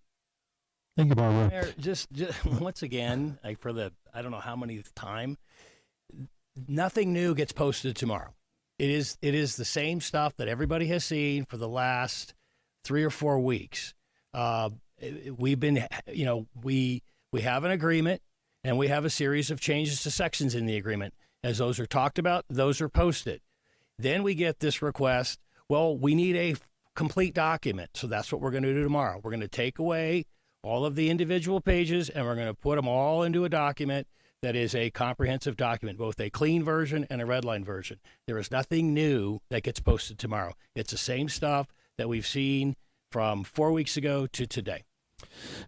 [SPEAKER 1] Thank you, Barbara.
[SPEAKER 3] Mayor, just once again, like for the, I don't know how many time, nothing new gets posted tomorrow. It is the same stuff that everybody has seen for the last 3 or 4 weeks. We've been, we have an agreement and we have a series of changes to sections in the agreement. As those are talked about, those are posted. Then we get this request, well, we need a complete document. So that's what we're going to do tomorrow. We're going to take away all of the individual pages and we're going to put them all into a document that is a comprehensive document, both a clean version and a red line version. There is nothing new that gets posted tomorrow. It's the same stuff that we've seen from 4 weeks ago to today.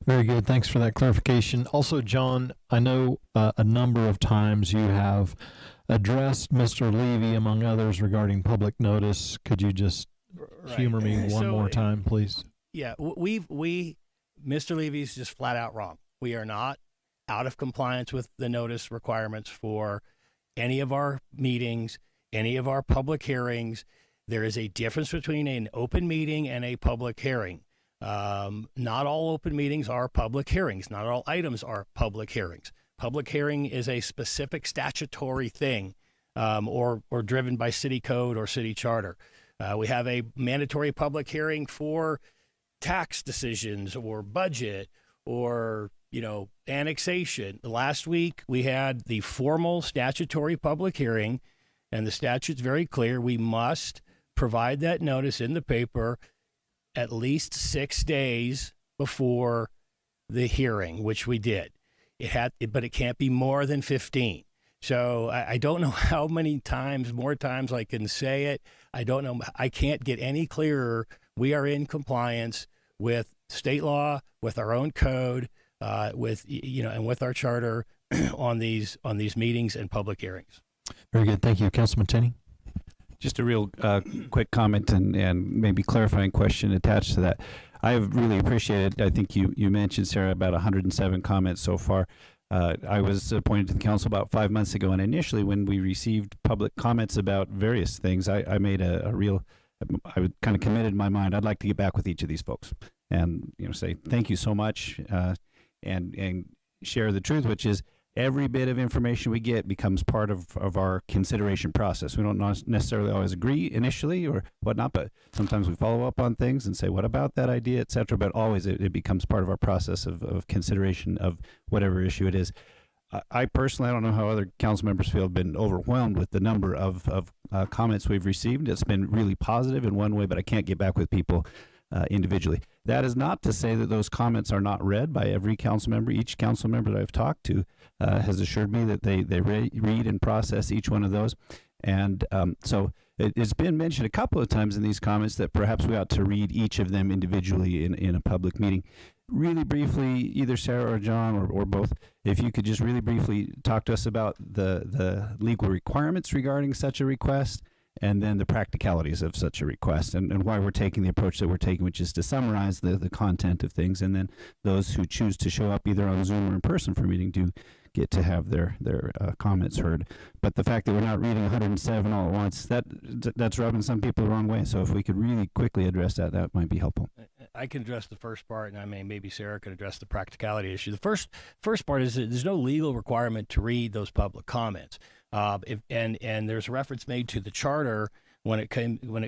[SPEAKER 1] Very good. Thanks for that clarification. Also, John, I know a number of times you have addressed Mr. Levy, among others, regarding public notice. Could you just humor me one more time, please?
[SPEAKER 3] Yeah, Mr. Levy's just flat out wrong. We are not out of compliance with the notice requirements for any of our meetings, any of our public hearings. There is a difference between an open meeting and a public hearing. Not all open meetings are public hearings. Not all items are public hearings. Public hearing is a specific statutory thing, or driven by city code or city charter. We have a mandatory public hearing for tax decisions or budget or, annexation. Last week we had the formal statutory public hearing, and the statute's very clear. We must provide that notice in the paper at least 6 days before the hearing, which we did. But it can't be more than 15. So I don't know how many more times I can say it. I don't know. I can't get any clearer. We are in compliance with state law, with our own code, and with our charter on these meetings and public hearings.
[SPEAKER 1] Very good. Thank you. Councilman Cheney.
[SPEAKER 6] Just a real quick comment and maybe clarifying question attached to that. I have really appreciated, I think you mentioned, Sarah, about 107 comments so far. I was appointed to the council about 5 months ago, and initially when we received public comments about various things, I made I kind of committed in my mind, I'd like to get back with each of these folks and say thank you so much, and share the truth, which is every bit of information we get becomes part of our consideration process. We don't necessarily always agree initially or whatnot, but sometimes we follow up on things and say, what about that idea, et cetera. But always it becomes part of our process of consideration of whatever issue it is. I personally, I don't know how other council members feel, have been overwhelmed with the number of comments we've received. It's been really positive in one way, but I can't get back with people individually. That is not to say that those comments are not read by every council member. Each council member that I've talked to has assured me that they read and process each one of those. And so it's been mentioned a couple of times in these comments that perhaps we ought to read each of them individually in a public meeting. Really briefly, either Sarah or John or both, if you could just really briefly talk to us about the legal requirements regarding such a request, and then the practicalities of such a request, and why we're taking the approach that we're taking, which is to summarize the content of things, and then those who choose to show up either on Zoom or in person for a meeting do get to have their comments heard. But the fact that we're not reading 107 all at once, that's rubbing some people the wrong way. So if we could really quickly address that might be helpful.
[SPEAKER 3] I can address the first part, and maybe Sarah could address the practicality issue. The first part is that there's no legal requirement to read those public comments. And there's a reference made to the charter when it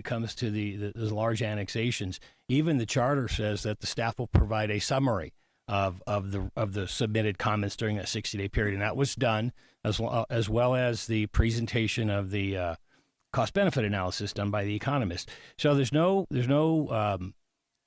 [SPEAKER 3] comes to the large annexations. Even the charter says that the staff will provide a summary of the submitted comments during that 60-day period, and that was done as well as the presentation of the cost benefit analysis done by the economist. So there's no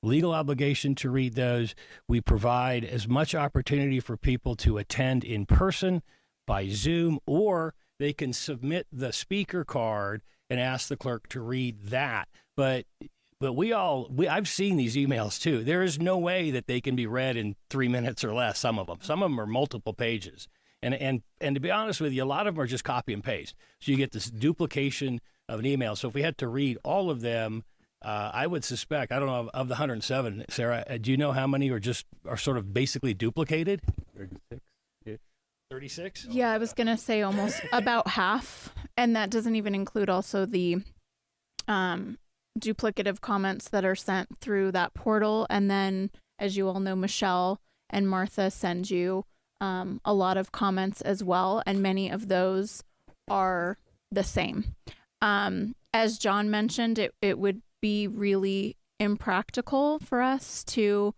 [SPEAKER 3] legal obligation to read those. We provide as much opportunity for people to attend in person, by Zoom, or they can submit the speaker card and ask the clerk to read that. But I've seen these emails too. There is no way that they can be read in 3 minutes or less. Some of them are multiple pages. And to be honest with you, a lot of them are just copy and paste. So you get this duplication of an email. So if we had to read all of them, I would suspect, I don't know, of the 107, Sarah, do you know how many are sort of basically duplicated?
[SPEAKER 6] 36.
[SPEAKER 3] 36?
[SPEAKER 2] Yeah, I was going to say almost about half. And that doesn't even include also the duplicative comments that are sent through that portal. And then, as you all know, Michelle and Martha send you a lot of comments as well. And many of those are the same. As John mentioned, it would be really impractical for us to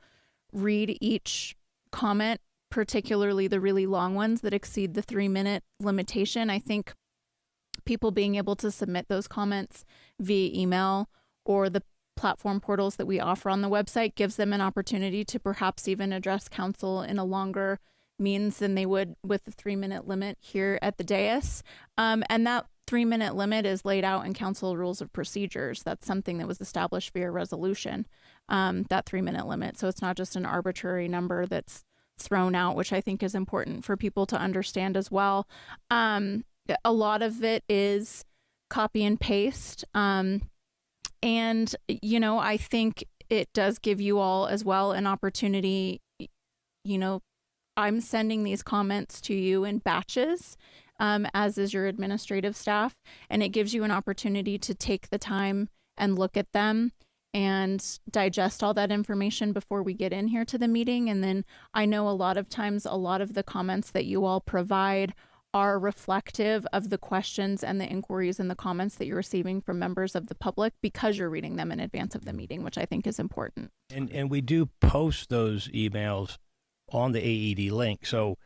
[SPEAKER 2] read each comment, particularly the really long ones that exceed the 3-minute limitation. I think people being able to submit those comments via email or the platform portals that we offer on the website gives them an opportunity to perhaps even address council in a longer means than they would with the 3-minute limit here at the dais. And that 3-minute limit is laid out in council rules of procedures. That's something that was established via resolution, that 3-minute limit. So it's not just an arbitrary number that's thrown out, which I think is important for people to understand as well. A lot of it is copy and paste. And, I think it does give you all as well an opportunity. I'm sending these comments to you in batches. as is your administrative staff. And it gives you an opportunity to take the time and look at them and digest all that information before we get in here to the meeting. And then I know a lot of times, a lot of the comments that you all provide are reflective of the questions and the inquiries and the comments that you're receiving from members of the public because you're reading them in advance of the meeting, which I think is important.
[SPEAKER 3] And we do post those emails on the AED link. So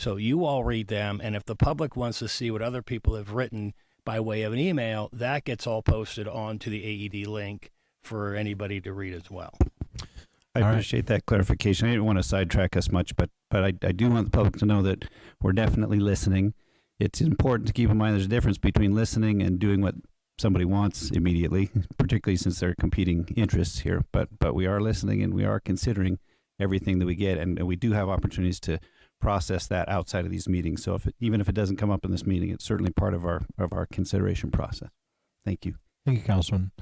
[SPEAKER 3] you all read them, and if the public wants to see what other people have written by way of an email, that gets all posted onto the AED link for anybody to read as well.
[SPEAKER 6] I appreciate that clarification. I didn't want to sidetrack us much, but I do want the public to know that we're definitely listening. It's important to keep in mind there's a difference between listening and doing what somebody wants immediately, particularly since there are competing interests here. But we are listening and we are considering everything that we get, and we do have opportunities to process that outside of these meetings. So even if it doesn't come up in this meeting, it's certainly part of our consideration process. Thank you.
[SPEAKER 1] Thank you, Councilman.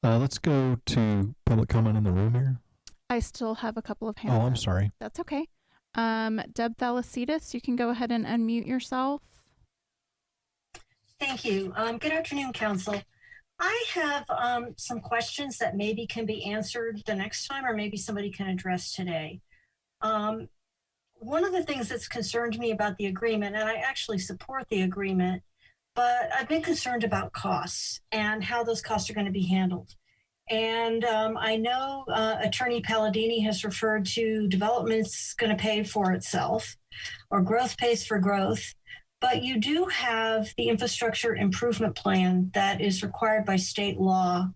[SPEAKER 1] Let's go to public comment in the room here.
[SPEAKER 2] I still have a couple of hands.
[SPEAKER 1] Oh, I'm
[SPEAKER 2] up.
[SPEAKER 1] sorry.
[SPEAKER 2] That's okay. Deb Thalassides, you can go ahead and unmute yourself.
[SPEAKER 11] Thank you. Good afternoon, Council. I have some questions that maybe can be answered the next time, or maybe somebody can address today. One of the things that's concerned me about the agreement, and I actually support the agreement, but I've been concerned about costs and how those costs are going to be handled. And I know Attorney Palladini has referred to development's going to pay for itself, or growth pays for growth. But you do have the infrastructure improvement plan that is required by state law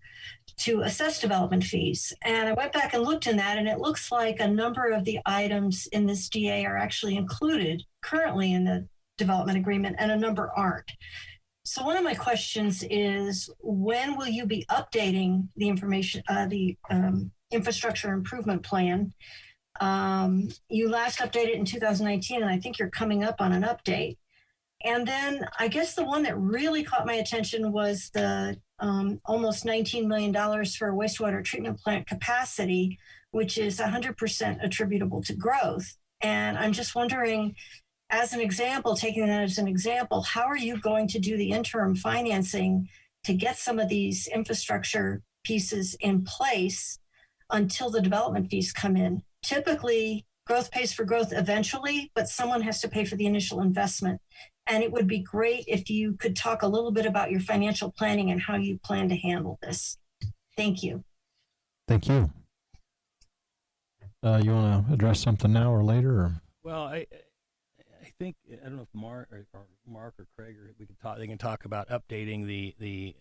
[SPEAKER 11] to assess development fees. And I went back and looked in that, and it looks like a number of the items in this DA are actually included currently in the development agreement, and a number aren't. So one of my questions is, when will you be updating the information, infrastructure improvement plan? You last updated it in 2019, and I think you're coming up on an update. And then I guess the one that really caught my attention was the almost $19 million for wastewater treatment plant capacity, which is 100% attributable to growth. And I'm just wondering, as an example, taking that as an example, how are you going to do the interim financing to get some of these infrastructure pieces in place until the development fees come in? Typically, growth pays for growth eventually, but someone has to pay for the initial investment. And it would be great if you could talk a little bit about your financial planning and how you plan to handle this. Thank you.
[SPEAKER 1] Thank you. You want to address something now or later? Or?
[SPEAKER 3] Well, I think, I don't know if Mark or Craig, or they can talk about updating the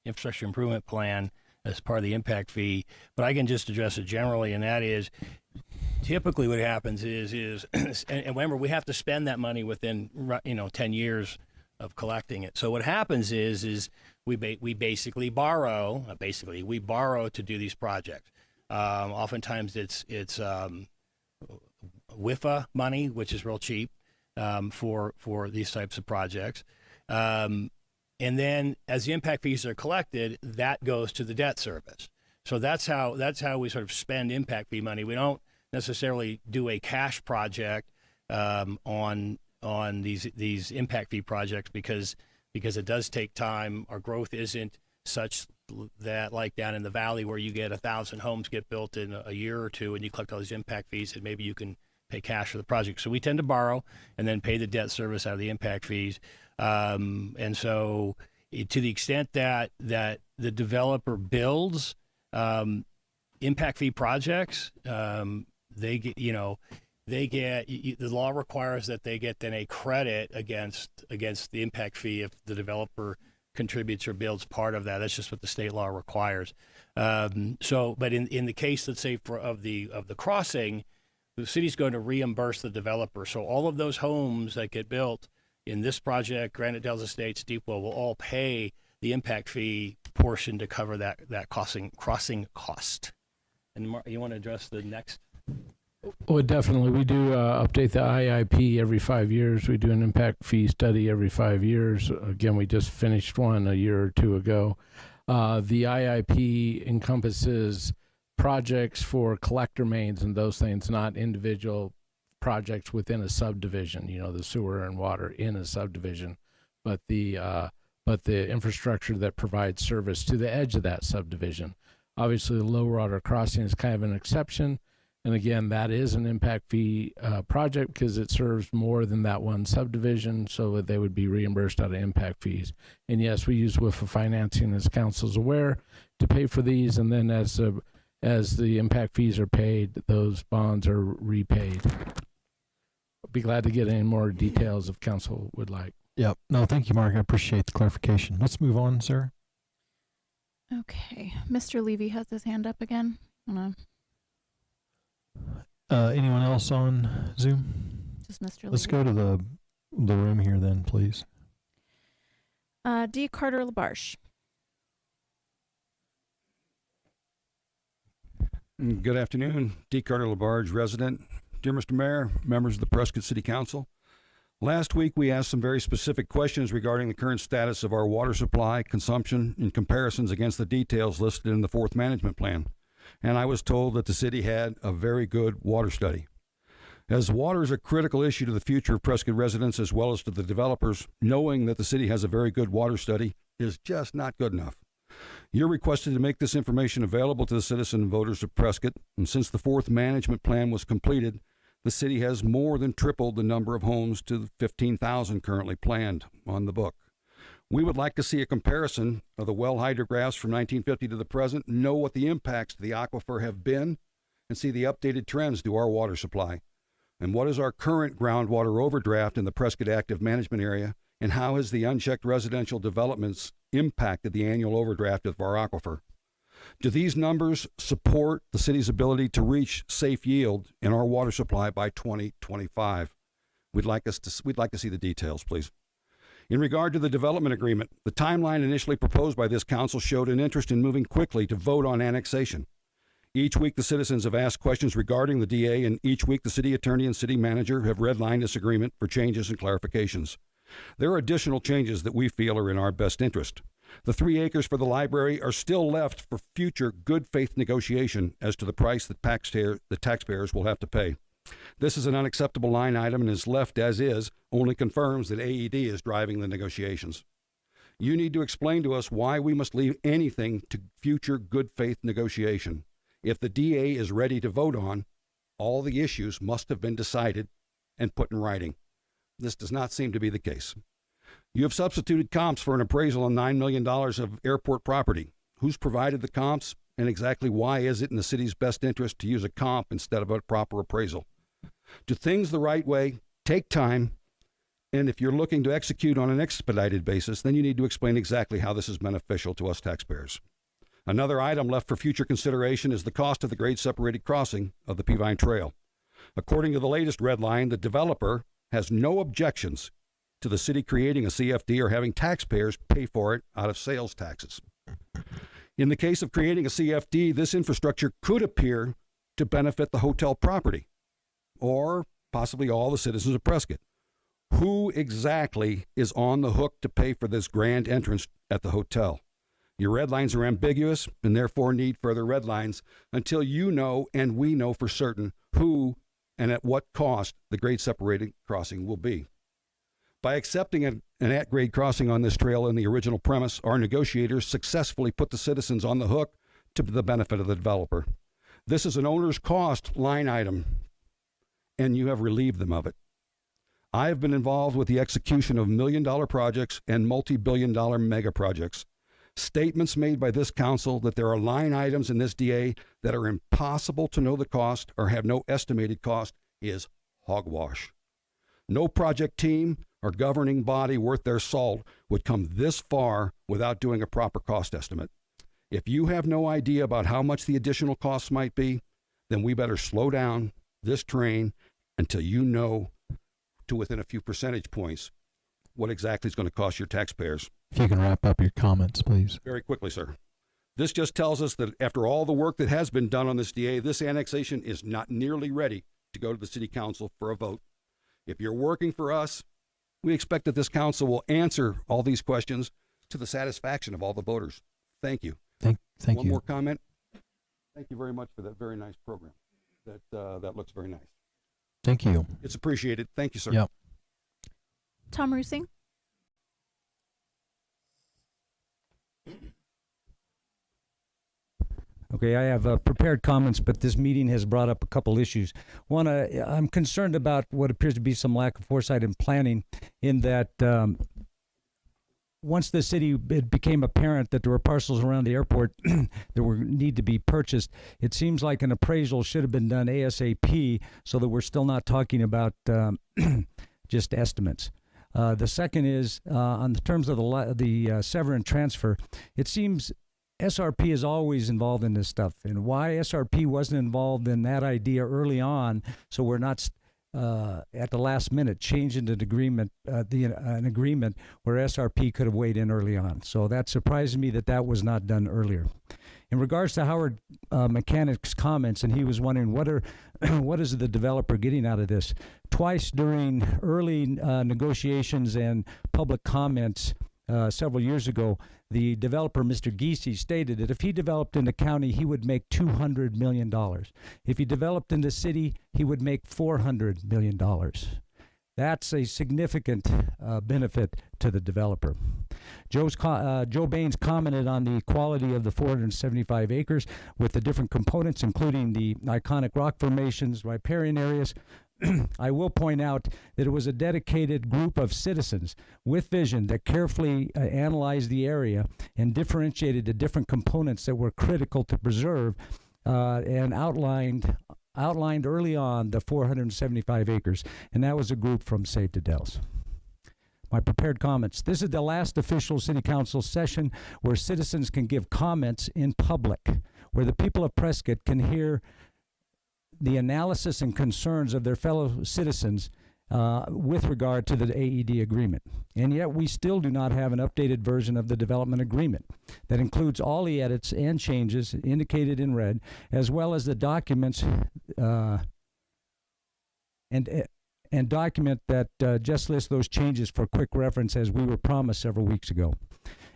[SPEAKER 3] infrastructure improvement plan as part of the impact fee, but I can just address it generally, and that is, typically what happens is and remember, we have to spend that money within 10 years of collecting it. So what happens is we basically borrow. We borrow to do these projects. Oftentimes it's WIFA money, which is real cheap for these types of projects. And then as the impact fees are collected, that goes to the debt service. So that's how we sort of spend impact fee money. We don't necessarily do a cash project on these impact fee projects because it does take time. Our growth isn't such that, like down in the valley where you get 1,000 homes get built in a year or two and you collect all these impact fees, and maybe you can pay cash for the project. So we tend to borrow and then pay the debt service out of the impact fees. And so to the extent that the developer builds impact fee projects, they get the law requires that they get then a credit against the impact fee if the developer contributes or builds part of that. That's just what the state law requires. But in the case, let's say of the crossing, the city's going to reimburse the developer. So all of those homes that get built in this project, Granite Dells Estates, Deepwell, will all pay the impact fee portion to cover that crossing cost. And Mark, you want to address the next?
[SPEAKER 12] Well, definitely. We do update the IIP every 5 years. We do an impact fee study every 5 years. Again, we just finished one a year or two ago. The IIP encompasses projects for collector mains and those things, not individual projects within a subdivision, the sewer and water in a subdivision, but the infrastructure that provides service to the edge of that subdivision. Obviously, the low water crossing is kind of an exception. And again, that is an impact fee project because it serves more than that one subdivision, so that they would be reimbursed out of impact fees. And yes, we use WIFA financing, as council's aware, to pay for these. And then as the impact fees are paid, those bonds are repaid. I'll be glad to get any more details if council would like.
[SPEAKER 1] Yep. No, thank you, Mark. I appreciate the clarification. Let's move on, sir.
[SPEAKER 2] Okay. Mr. Levy has his hand up again.
[SPEAKER 1] Anyone else on Zoom?
[SPEAKER 2] Just Mr.
[SPEAKER 1] Let's
[SPEAKER 2] Levy.
[SPEAKER 1] go to the room here then, please.
[SPEAKER 2] D. Carter LaBarche.
[SPEAKER 13] Good afternoon. D. Carter LaBarge, resident. Dear Mr. Mayor, members of the Prescott City Council. Last week, we asked some very specific questions regarding the current status of our water supply, consumption, and comparisons against the details listed in the fourth management plan. And I was told that the city had a very good water study. As water is a critical issue to the future of Prescott residents as well as to the developers, knowing that the city has a very good water study is just not good enough. You're requested to make this information available to the citizen voters of Prescott, and since the fourth management plan was completed, the city has more than tripled the number of homes to the 15,000 currently planned on the book. We would like to see a comparison of the well hydrographs from 1950 to the present, know what the impacts to the aquifer have been, and see the updated trends to our water supply. And what is our current groundwater overdraft in the Prescott Active Management Area, and how has the unchecked residential developments impacted the annual overdraft of our aquifer? Do these numbers support the city's ability to reach safe yield in our water supply by 2025? We'd like to see the details, please. In regard to the development agreement, the timeline initially proposed by this council showed an interest in moving quickly to vote on annexation. Each week, the citizens have asked questions regarding the DA, and each week, the city attorney and city manager have redlined this agreement for changes and clarifications. There are additional changes that we feel are in our best interest. The 3 acres for the library are still left for future good faith negotiation as to the price that the taxpayers will have to pay. This is an unacceptable line item and is left as is, only confirms that AED is driving the negotiations. You need to explain to us why we must leave anything to future good faith negotiation. If the DA is ready to vote on, all the issues must have been decided and put in writing. This does not seem to be the case. You have substituted comps for an appraisal on $9 million of airport property. Who's provided the comps, and exactly why is it in the city's best interest to use a comp instead of a proper appraisal? Do things the right way, take time, and if you're looking to execute on an expedited basis, then you need to explain exactly how this is beneficial to us taxpayers. Another item left for future consideration is the cost of the grade separated crossing of the Peavine Trail. According to the latest red line, the developer has no objections to the city creating a CFD or having taxpayers pay for it out of sales taxes. In the case of creating a CFD, this infrastructure could appear to benefit the hotel property or possibly all the citizens of Prescott. Who exactly is on the hook to pay for this grand entrance at the hotel? Your red lines are ambiguous and therefore need further red lines until you know and we know for certain who and at what cost the grade separated crossing will be. By accepting an at-grade crossing on this trail in the original premise, our negotiators successfully put the citizens on the hook to the benefit of the developer. This is an owner's cost line item, and you have relieved them of it. I have been involved with the execution of million-dollar projects and multi-billion-dollar mega projects. Statements made by this council that there are line items in this DA that are impossible to know the cost or have no estimated cost is hogwash. No project team or governing body worth their salt would come this far without doing a proper cost estimate. If you have no idea about how much the additional costs might be, then we better slow down this train until you know to within a few percentage points what exactly is going to cost your taxpayers.
[SPEAKER 1] If you can wrap up your comments, please.
[SPEAKER 13] Very quickly, sir. This just tells us that after all the work that has been done on this DA, this annexation is not nearly ready to go to the city council for a vote. If you're working for us, we expect that this council will answer all these questions to the satisfaction of all the voters. Thank you.
[SPEAKER 1] Thank you.
[SPEAKER 13] One more comment. Thank you very much for that very nice program. That looks very nice.
[SPEAKER 1] Thank you.
[SPEAKER 13] It's appreciated. Thank you, sir.
[SPEAKER 1] Yep.
[SPEAKER 2] Tom Rusing.
[SPEAKER 14] Okay, I have prepared comments, but this meeting has brought up a couple issues. One, I'm concerned about what appears to be some lack of foresight and planning in that once the city, it became apparent that there were parcels around the airport that were need to be purchased, it seems like an appraisal should have been done ASAP so that we're still not talking about just estimates. The second is on the terms of the sever and transfer, it seems SRP is always involved in this stuff, and why SRP wasn't involved in that idea early on, so we're not at the last minute changing the agreement, an agreement where SRP could have weighed in early on. So that surprised me that was not done earlier. In regards to Howard Mechanic's comments, and he was wondering what is the developer getting out of this? Twice during early negotiations and public comments several years ago, the developer, Mr. Giese, stated that if he developed in the county, he would make $200 million. If he developed in the city, he would make $400 million. That's a significant benefit to the developer. Joe Baines commented on the quality of the 475 acres with the different components, including the iconic rock formations, riparian areas. I will point out that it was a dedicated group of citizens with vision that carefully analyzed the area and differentiated the different components that were critical to preserve and outlined early on the 475 acres, and that was a group from Save the Dells. My prepared comments. This is the last official city council session where citizens can give comments in public, where the people of Prescott can hear the analysis and concerns of their fellow citizens with regard to the AED agreement. And yet we still do not have an updated version of the development agreement that includes all the edits and changes indicated in red, as well as the documents and document that just lists those changes for quick reference as we were promised several weeks ago.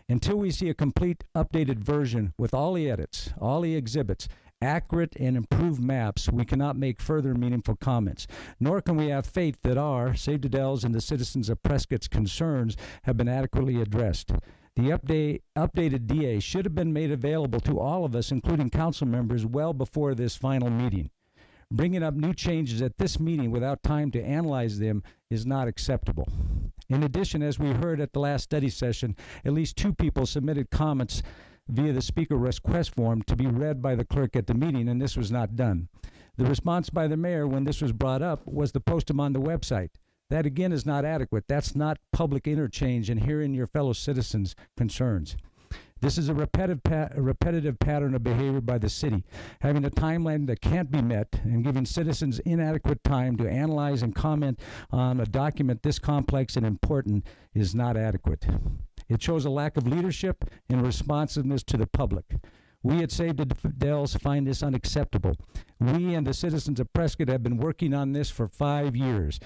[SPEAKER 14] Until we see a complete updated version with all the edits, all the exhibits, accurate and improved maps, we cannot make further meaningful comments, nor can we have faith that our, Save the Dells, and the citizens of Prescott's concerns have been adequately addressed. The updated DA should have been made available to all of us, including council members, well before this final meeting. Bringing up new changes at this meeting without time to analyze them is not acceptable. In addition, as we heard at the last study session, at least 2 people submitted comments via the speaker request form to be read by the clerk at the meeting, and this was not done. The response by the mayor when this was brought up was to post them on the website. That again is not adequate. That's not public interchange and hearing your fellow citizens' concerns. This is a repetitive pattern of behavior by the city, having a timeline that can't be met and giving citizens inadequate time to analyze and comment on a document this complex and important is not adequate. It shows a lack of leadership and responsiveness to the public. We at Save the Dells find this unacceptable. We and the citizens of Prescott have been working on this for 5 years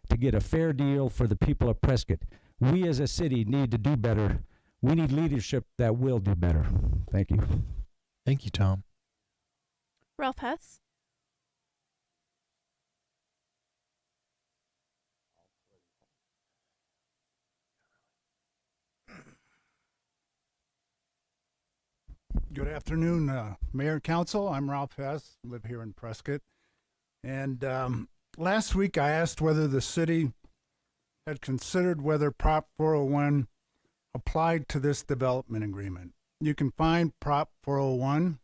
[SPEAKER 14] to get a fair deal for the people of Prescott. We as a city need to do better. We need leadership that will do better. Thank you.
[SPEAKER 1] Thank you, Tom.
[SPEAKER 2] Ralph Hess.
[SPEAKER 15] Good afternoon, Mayor and Council. I'm Ralph Hess, live here in Prescott. And last week I asked whether the city had considered whether Prop 401 applied to this development agreement. You can find Prop 401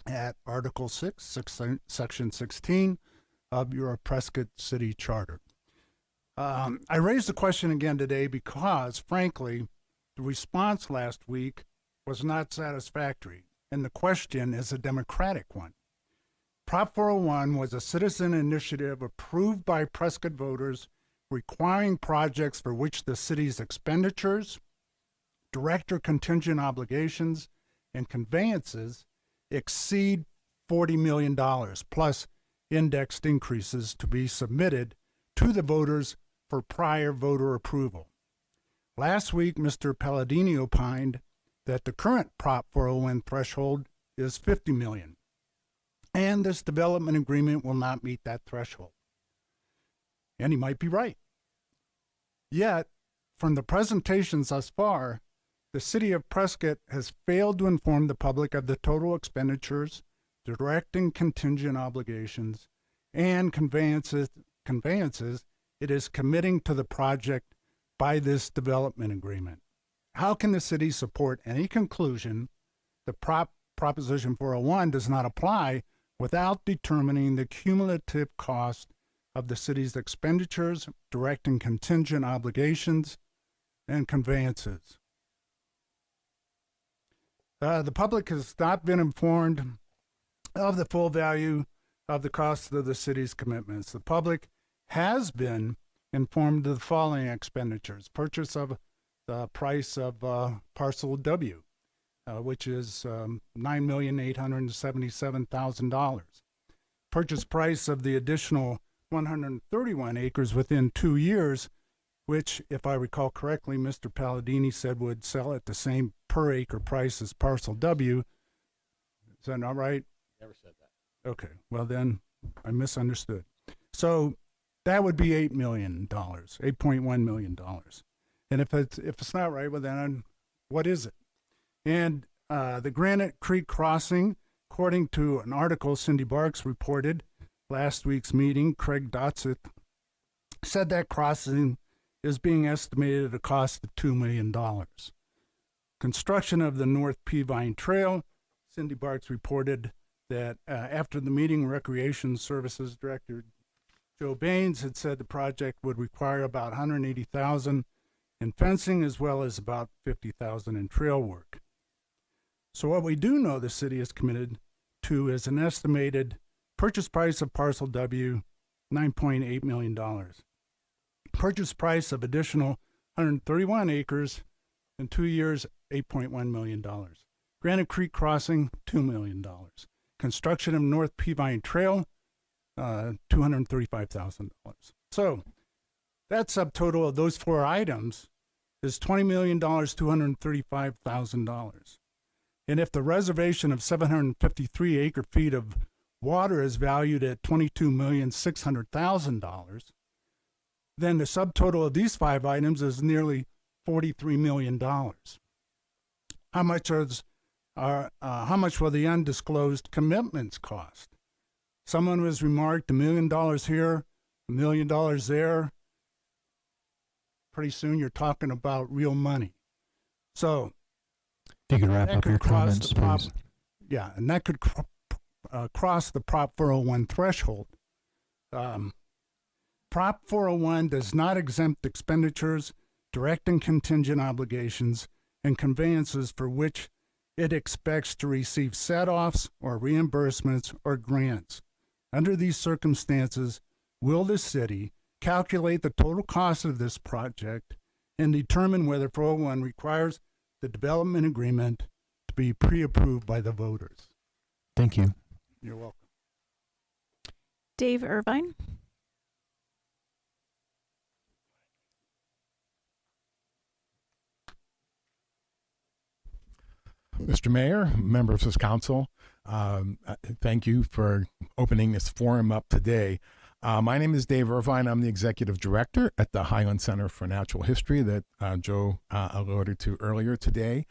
[SPEAKER 15] at Article 6, Section 16 of your Prescott City Charter. I raised the question again today because, frankly, the response last week was not satisfactory, and the question is a democratic one. Prop 401 was a citizen initiative approved by Prescott voters requiring projects for which the city's expenditures, direct or contingent obligations, and conveyances exceed $40 million, plus indexed increases to be submitted to the voters for prior voter approval. Last week, Mr. Palladini opined that the current Prop 401 threshold is $50 million, and this development agreement will not meet that threshold. And he might be right. Yet, from the presentations thus far, the city of Prescott has failed to inform the public of the total expenditures, direct and contingent obligations, and conveyances it is committing to the project by this development agreement. How can the city support any conclusion that Proposition 401 does not apply without determining the cumulative cost of the city's expenditures, direct and contingent obligations, and conveyances? The public has not been informed of the full value of the cost of the city's commitments. The public has been informed of the following expenditures: purchase of the price of parcel W, which is $9,877,000. Purchase price of the additional 131 acres within 2 years, which, if I recall correctly, Mr. Palladini said would sell at the same per acre price as parcel W. Is that not right?
[SPEAKER 3] Never said that.
[SPEAKER 15] Okay, well then I misunderstood. So that would be $8 million, $8.1 million. And if it's not right, well then what is it? And the Granite Creek Crossing, according to an article Cindy Barks reported last week's meeting, Craig Dotseth said that crossing is being estimated at a cost of $2 million. Construction of the North Peavine Trail, Cindy Barks reported that after the meeting, Recreation Services Director Joe Baines had said the project would require about $180,000 in fencing as well as about $50,000 in trail work. So what we do know the city is committed to is an estimated purchase price of parcel W, $9.8 million. Purchase price of additional 131 acres in 2 years, $8.1 million. Granite Creek Crossing, $2 million. Construction of North Peavine Trail, $235,000. So that subtotal of those four items is $20,235,000. And if the reservation of 753 acre feet of water is valued at $22,600,000, then the subtotal of these five items is nearly $43 million. How much will the undisclosed commitments cost? Someone has remarked $1 million here, $1 million there. Pretty soon you're talking about real money. So
[SPEAKER 1] if you could wrap up your comments, please.
[SPEAKER 15] Yeah, and that could cross the Prop 401 threshold. Prop 401 does not exempt expenditures, direct and contingent obligations, and conveyances for which it expects to receive set-offs or reimbursements or grants. Under these circumstances, will the city calculate the total cost of this project and determine whether 401 requires the development agreement to be pre-approved by the voters?
[SPEAKER 1] Thank you.
[SPEAKER 15] You're welcome.
[SPEAKER 2] Dave Irvine.
[SPEAKER 16] Mr. Mayor, members of this council, thank you for opening this forum up today. My name is Dave Irvine. I'm the executive director at the Highland Center for Natural History that Joe alluded to earlier today.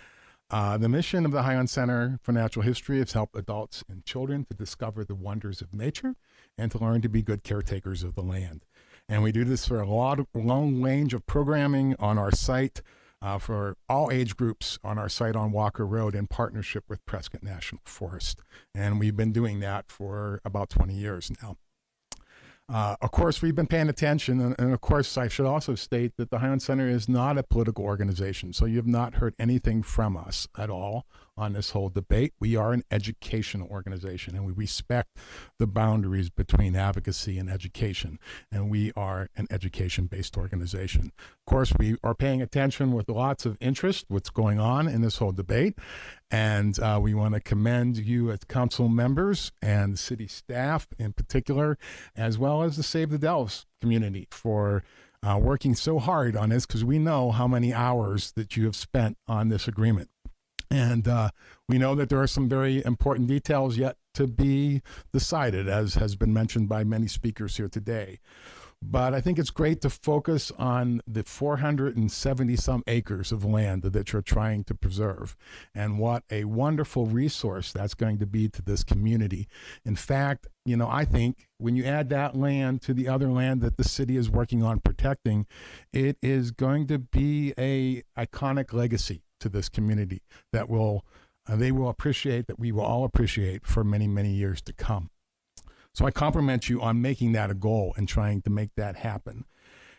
[SPEAKER 16] The mission of the Highland Center for Natural History is to help adults and children to discover the wonders of nature and to learn to be good caretakers of the land. And we do this for a long range of programming on our site for all age groups on our site on Walker Road in partnership with Prescott National Forest. And we've been doing that for about 20 years now. Of course, we've been paying attention, and of course, I should also state that the Highland Center is not a political organization, so you have not heard anything from us at all on this whole debate. We are an educational organization, and we respect the boundaries between advocacy and education, and we are an education-based organization. Of course, we are paying attention with lots of interest what's going on in this whole debate, and we want to commend you as council members and city staff in particular, as well as the Save the Dells community for working so hard on this, because we know how many hours that you have spent on this agreement. And we know that there are some very important details yet to be decided, as has been mentioned by many speakers here today. But I think it's great to focus on the 470 some acres of land that you're trying to preserve, and what a wonderful resource that's going to be to this community. In fact, you know, I think when you add that land to the other land that the city is working on protecting, it is going to be a iconic legacy to this community that will they will appreciate, that we will all appreciate for many, many years to come. So I compliment you on making that a goal and trying to make that happen.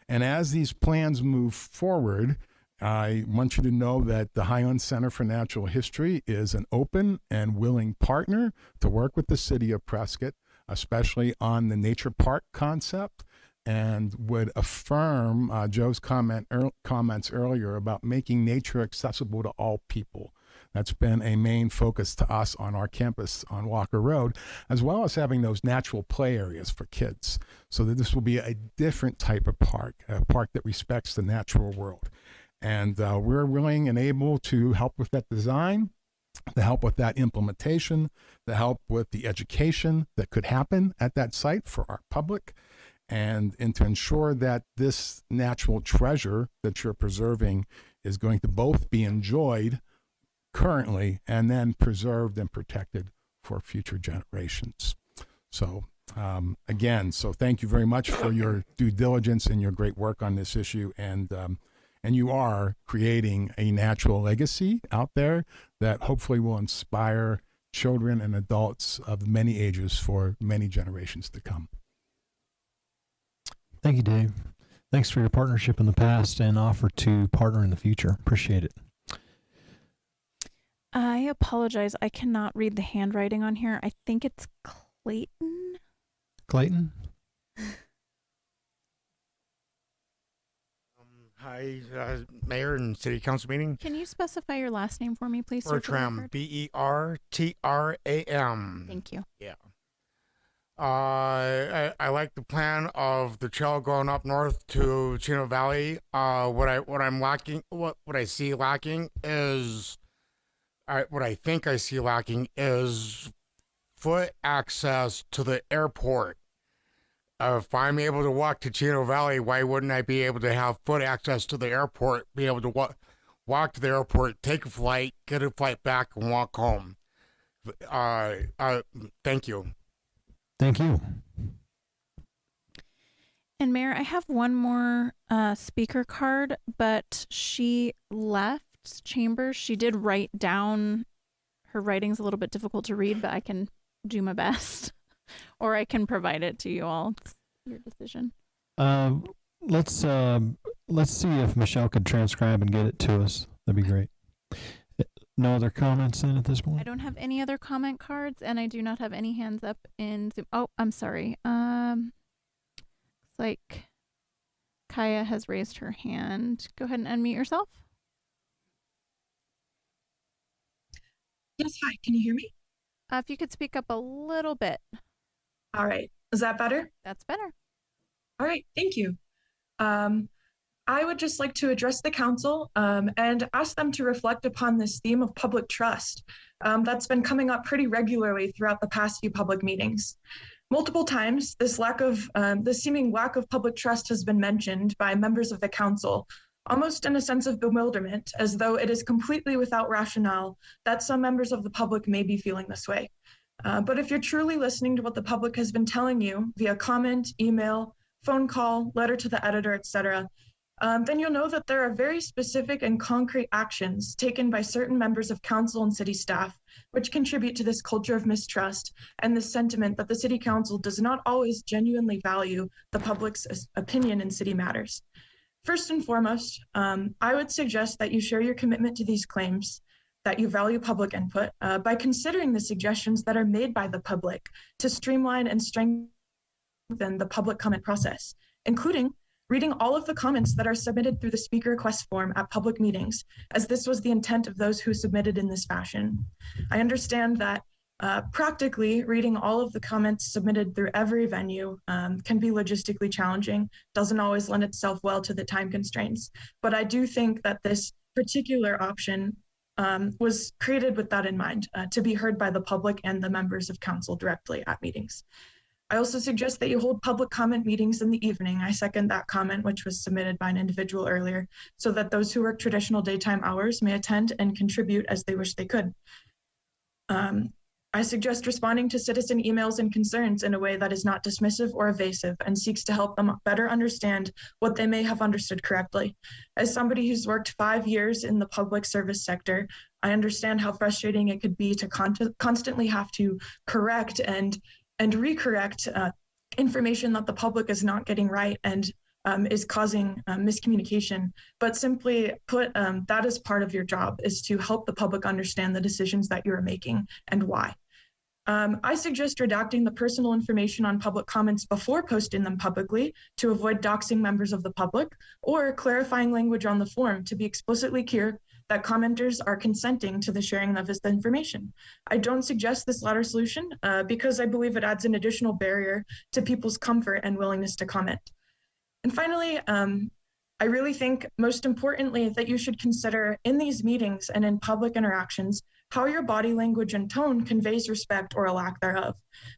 [SPEAKER 16] And as these plans move forward, I want you to know that the Highland Center for Natural History is an open and willing partner to work with the city of Prescott, especially on the nature park concept, and would affirm Joe's comments earlier about making nature accessible to all people. That's been a main focus to us on our campus on Walker Road, as well as having those natural play areas for kids, so that this will be a different type of park, a park that respects the natural world. And we're willing and able to help with that design, to help with that implementation, to help with the education that could happen at that site for our public, and to ensure that this natural treasure that you're preserving is going to both be enjoyed currently and then preserved and protected for future generations. So again, so thank you very much for your due diligence and your great work on this issue. And you are creating a natural legacy out there that hopefully will inspire children and adults of many ages for many generations to come.
[SPEAKER 1] Thank you, Dave. Thanks for your partnership in the past and offer to partner in the future. Appreciate it.
[SPEAKER 2] I apologize. I cannot read the handwriting on here. I think it's Clayton.
[SPEAKER 1] Clayton?
[SPEAKER 17] Hi, Mayor and City Council meeting.
[SPEAKER 2] Can you specify your last name for me, please? Sir, for the
[SPEAKER 17] Bertram,
[SPEAKER 2] record?
[SPEAKER 17] Bertram.
[SPEAKER 2] Thank you.
[SPEAKER 17] Yeah. I like the plan of the trail going up north to Chino Valley. What I see lacking is, what I think I see lacking is foot access to the airport. If I'm able to walk to Chino Valley, why wouldn't I be able to have foot access to the airport, be able to walk to the airport, take a flight, get a flight back, and walk home? Thank you.
[SPEAKER 1] Thank you.
[SPEAKER 2] And Mayor, I have one more speaker card, but she left chambers. She did write down, her writing's a little bit difficult to read, but I can do my best. Or I can provide it to you all. It's your decision.
[SPEAKER 1] Let's see if Michelle could transcribe and get it to us. That'd be great. No other comments then at this point?
[SPEAKER 2] I don't have any other comment cards, and I do not have any hands up in Zoom. Oh, I'm sorry. Looks like Kaya has raised her hand. Go ahead and unmute yourself.
[SPEAKER 18] Yes, hi. Can you hear me?
[SPEAKER 2] If you could speak up a little bit.
[SPEAKER 18] All right. Is that better?
[SPEAKER 2] That's better.
[SPEAKER 18] All right. Thank you. I would just like to address the council and ask them to reflect upon this theme of public trust that's been coming up pretty regularly throughout the past few public meetings. Multiple times, this seeming lack of public trust has been mentioned by members of the council, almost in a sense of bewilderment, as though it is completely without rationale that some members of the public may be feeling this way. But if you're truly listening to what the public has been telling you via comment, email, phone call, letter to the editor, etc., then you'll know that there are very specific and concrete actions taken by certain members of council and city staff, which contribute to this culture of mistrust and the sentiment that the city council does not always genuinely value the public's opinion in city matters. First and foremost, I would suggest that you share your commitment to these claims, that you value public input by considering the suggestions that are made by the public to streamline and strengthen the public comment process, including reading all of the comments that are submitted through the speaker request form at public meetings, as this was the intent of those who submitted in this fashion. I understand that practically reading all of the comments submitted through every venue can be logistically challenging, doesn't always lend itself well to the time constraints, but I do think that this particular option was created with that in mind, to be heard by the public and the members of council directly at meetings. I also suggest that you hold public comment meetings in the evening. I second that comment, which was submitted by an individual earlier, so that those who work traditional daytime hours may attend and contribute as they wish they could. I suggest responding to citizen emails and concerns in a way that is not dismissive or evasive and seeks to help them better understand what they may have understood correctly. As somebody who's worked 5 years in the public service sector, I understand how frustrating it could be to constantly have to correct and recorrect information that the public is not getting right and is causing miscommunication. But simply put, that is part of your job, is to help the public understand the decisions that you're making and why. I suggest redacting the personal information on public comments before posting them publicly to avoid doxing members of the public, or clarifying language on the form to be explicitly clear that commenters are consenting to the sharing of this information. I don't suggest this latter solution because I believe it adds an additional barrier to people's comfort and willingness to comment. And finally, I really think most importantly that you should consider in these meetings and in public interactions how your body language and tone conveys respect or a lack thereof.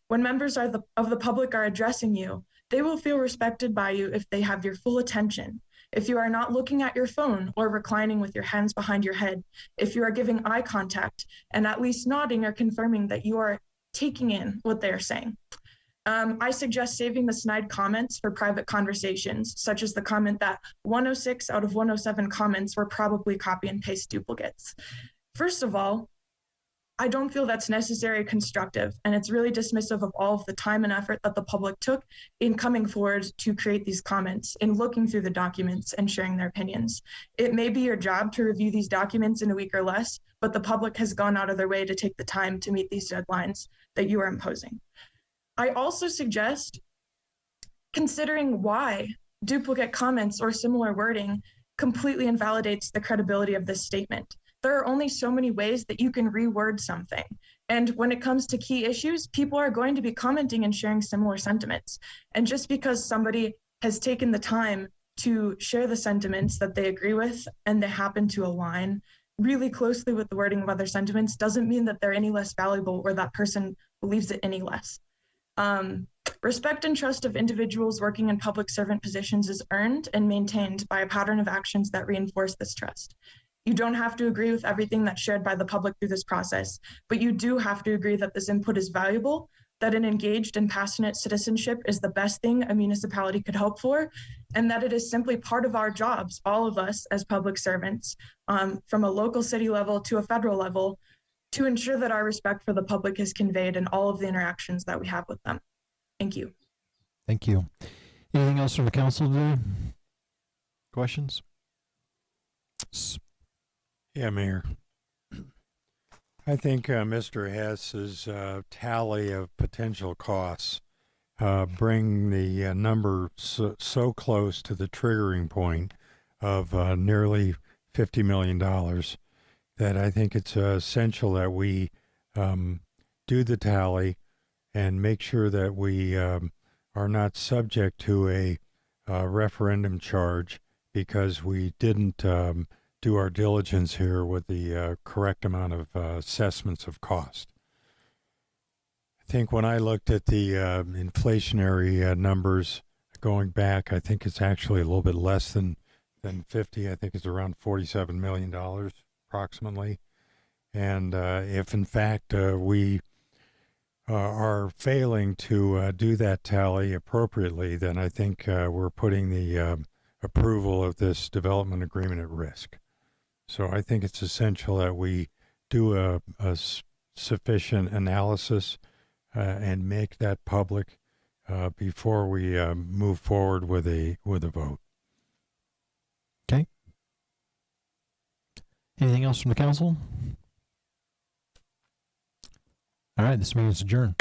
[SPEAKER 18] When members of the public are addressing you, they will feel respected by you if they have your full attention. If you are not looking at your phone or reclining with your hands behind your head, if you are giving eye contact and at least nodding or confirming that you are taking in what they are saying. I suggest saving the snide comments for private conversations, such as the comment that 106 out of 107 comments were probably copy and paste duplicates. First of all, I don't feel that's necessary or constructive, and it's really dismissive of all of the time and effort that the public took in coming forward to create these comments, in looking through the documents and sharing their opinions. It may be your job to review these documents in a week or less, but the public has gone out of their way to take the time to meet these deadlines that you are imposing. I also suggest considering why duplicate comments or similar wording completely invalidates the credibility of this statement. There are only so many ways that you can reword something. And when it comes to key issues, people are going to be commenting and sharing similar sentiments. And just because somebody has taken the time to share the sentiments that they agree with and they happen to align really closely with the wording of other sentiments doesn't mean that they're any less valuable or that person believes it any less. Respect and trust of individuals working in public servant positions is earned and maintained by a pattern of actions that reinforce this trust. You don't have to agree with everything that's shared by the public through this process, but you do have to agree that this input is valuable, that an engaged and passionate citizenship is the best thing a municipality could hope for, and that it is simply part of our jobs, all of us as public servants, from a local city level to a federal level, to ensure that our respect for the public is conveyed in all of the interactions that we have with them. Thank you.
[SPEAKER 1] Thank you. Anything else from the council today? Questions?
[SPEAKER 5] Yeah, Mayor. I think Mr. Hess's tally of potential costs bring the number so close to the triggering point of nearly $50 million that I think it's essential that we do the tally and make sure that we are not subject to a referendum charge because we didn't do our diligence here with the correct amount of assessments of cost. I think when I looked at the inflationary numbers going back, I think it's actually a little bit less than 50. I think it's around $47 million approximately. And if in fact we are failing to do that tally appropriately, then I think we're putting the approval of this development agreement at risk. So I think it's essential that we do a sufficient analysis and make that public before we move forward with a vote.
[SPEAKER 1] Okay. Anything else from the council? All right, this meeting is adjourned.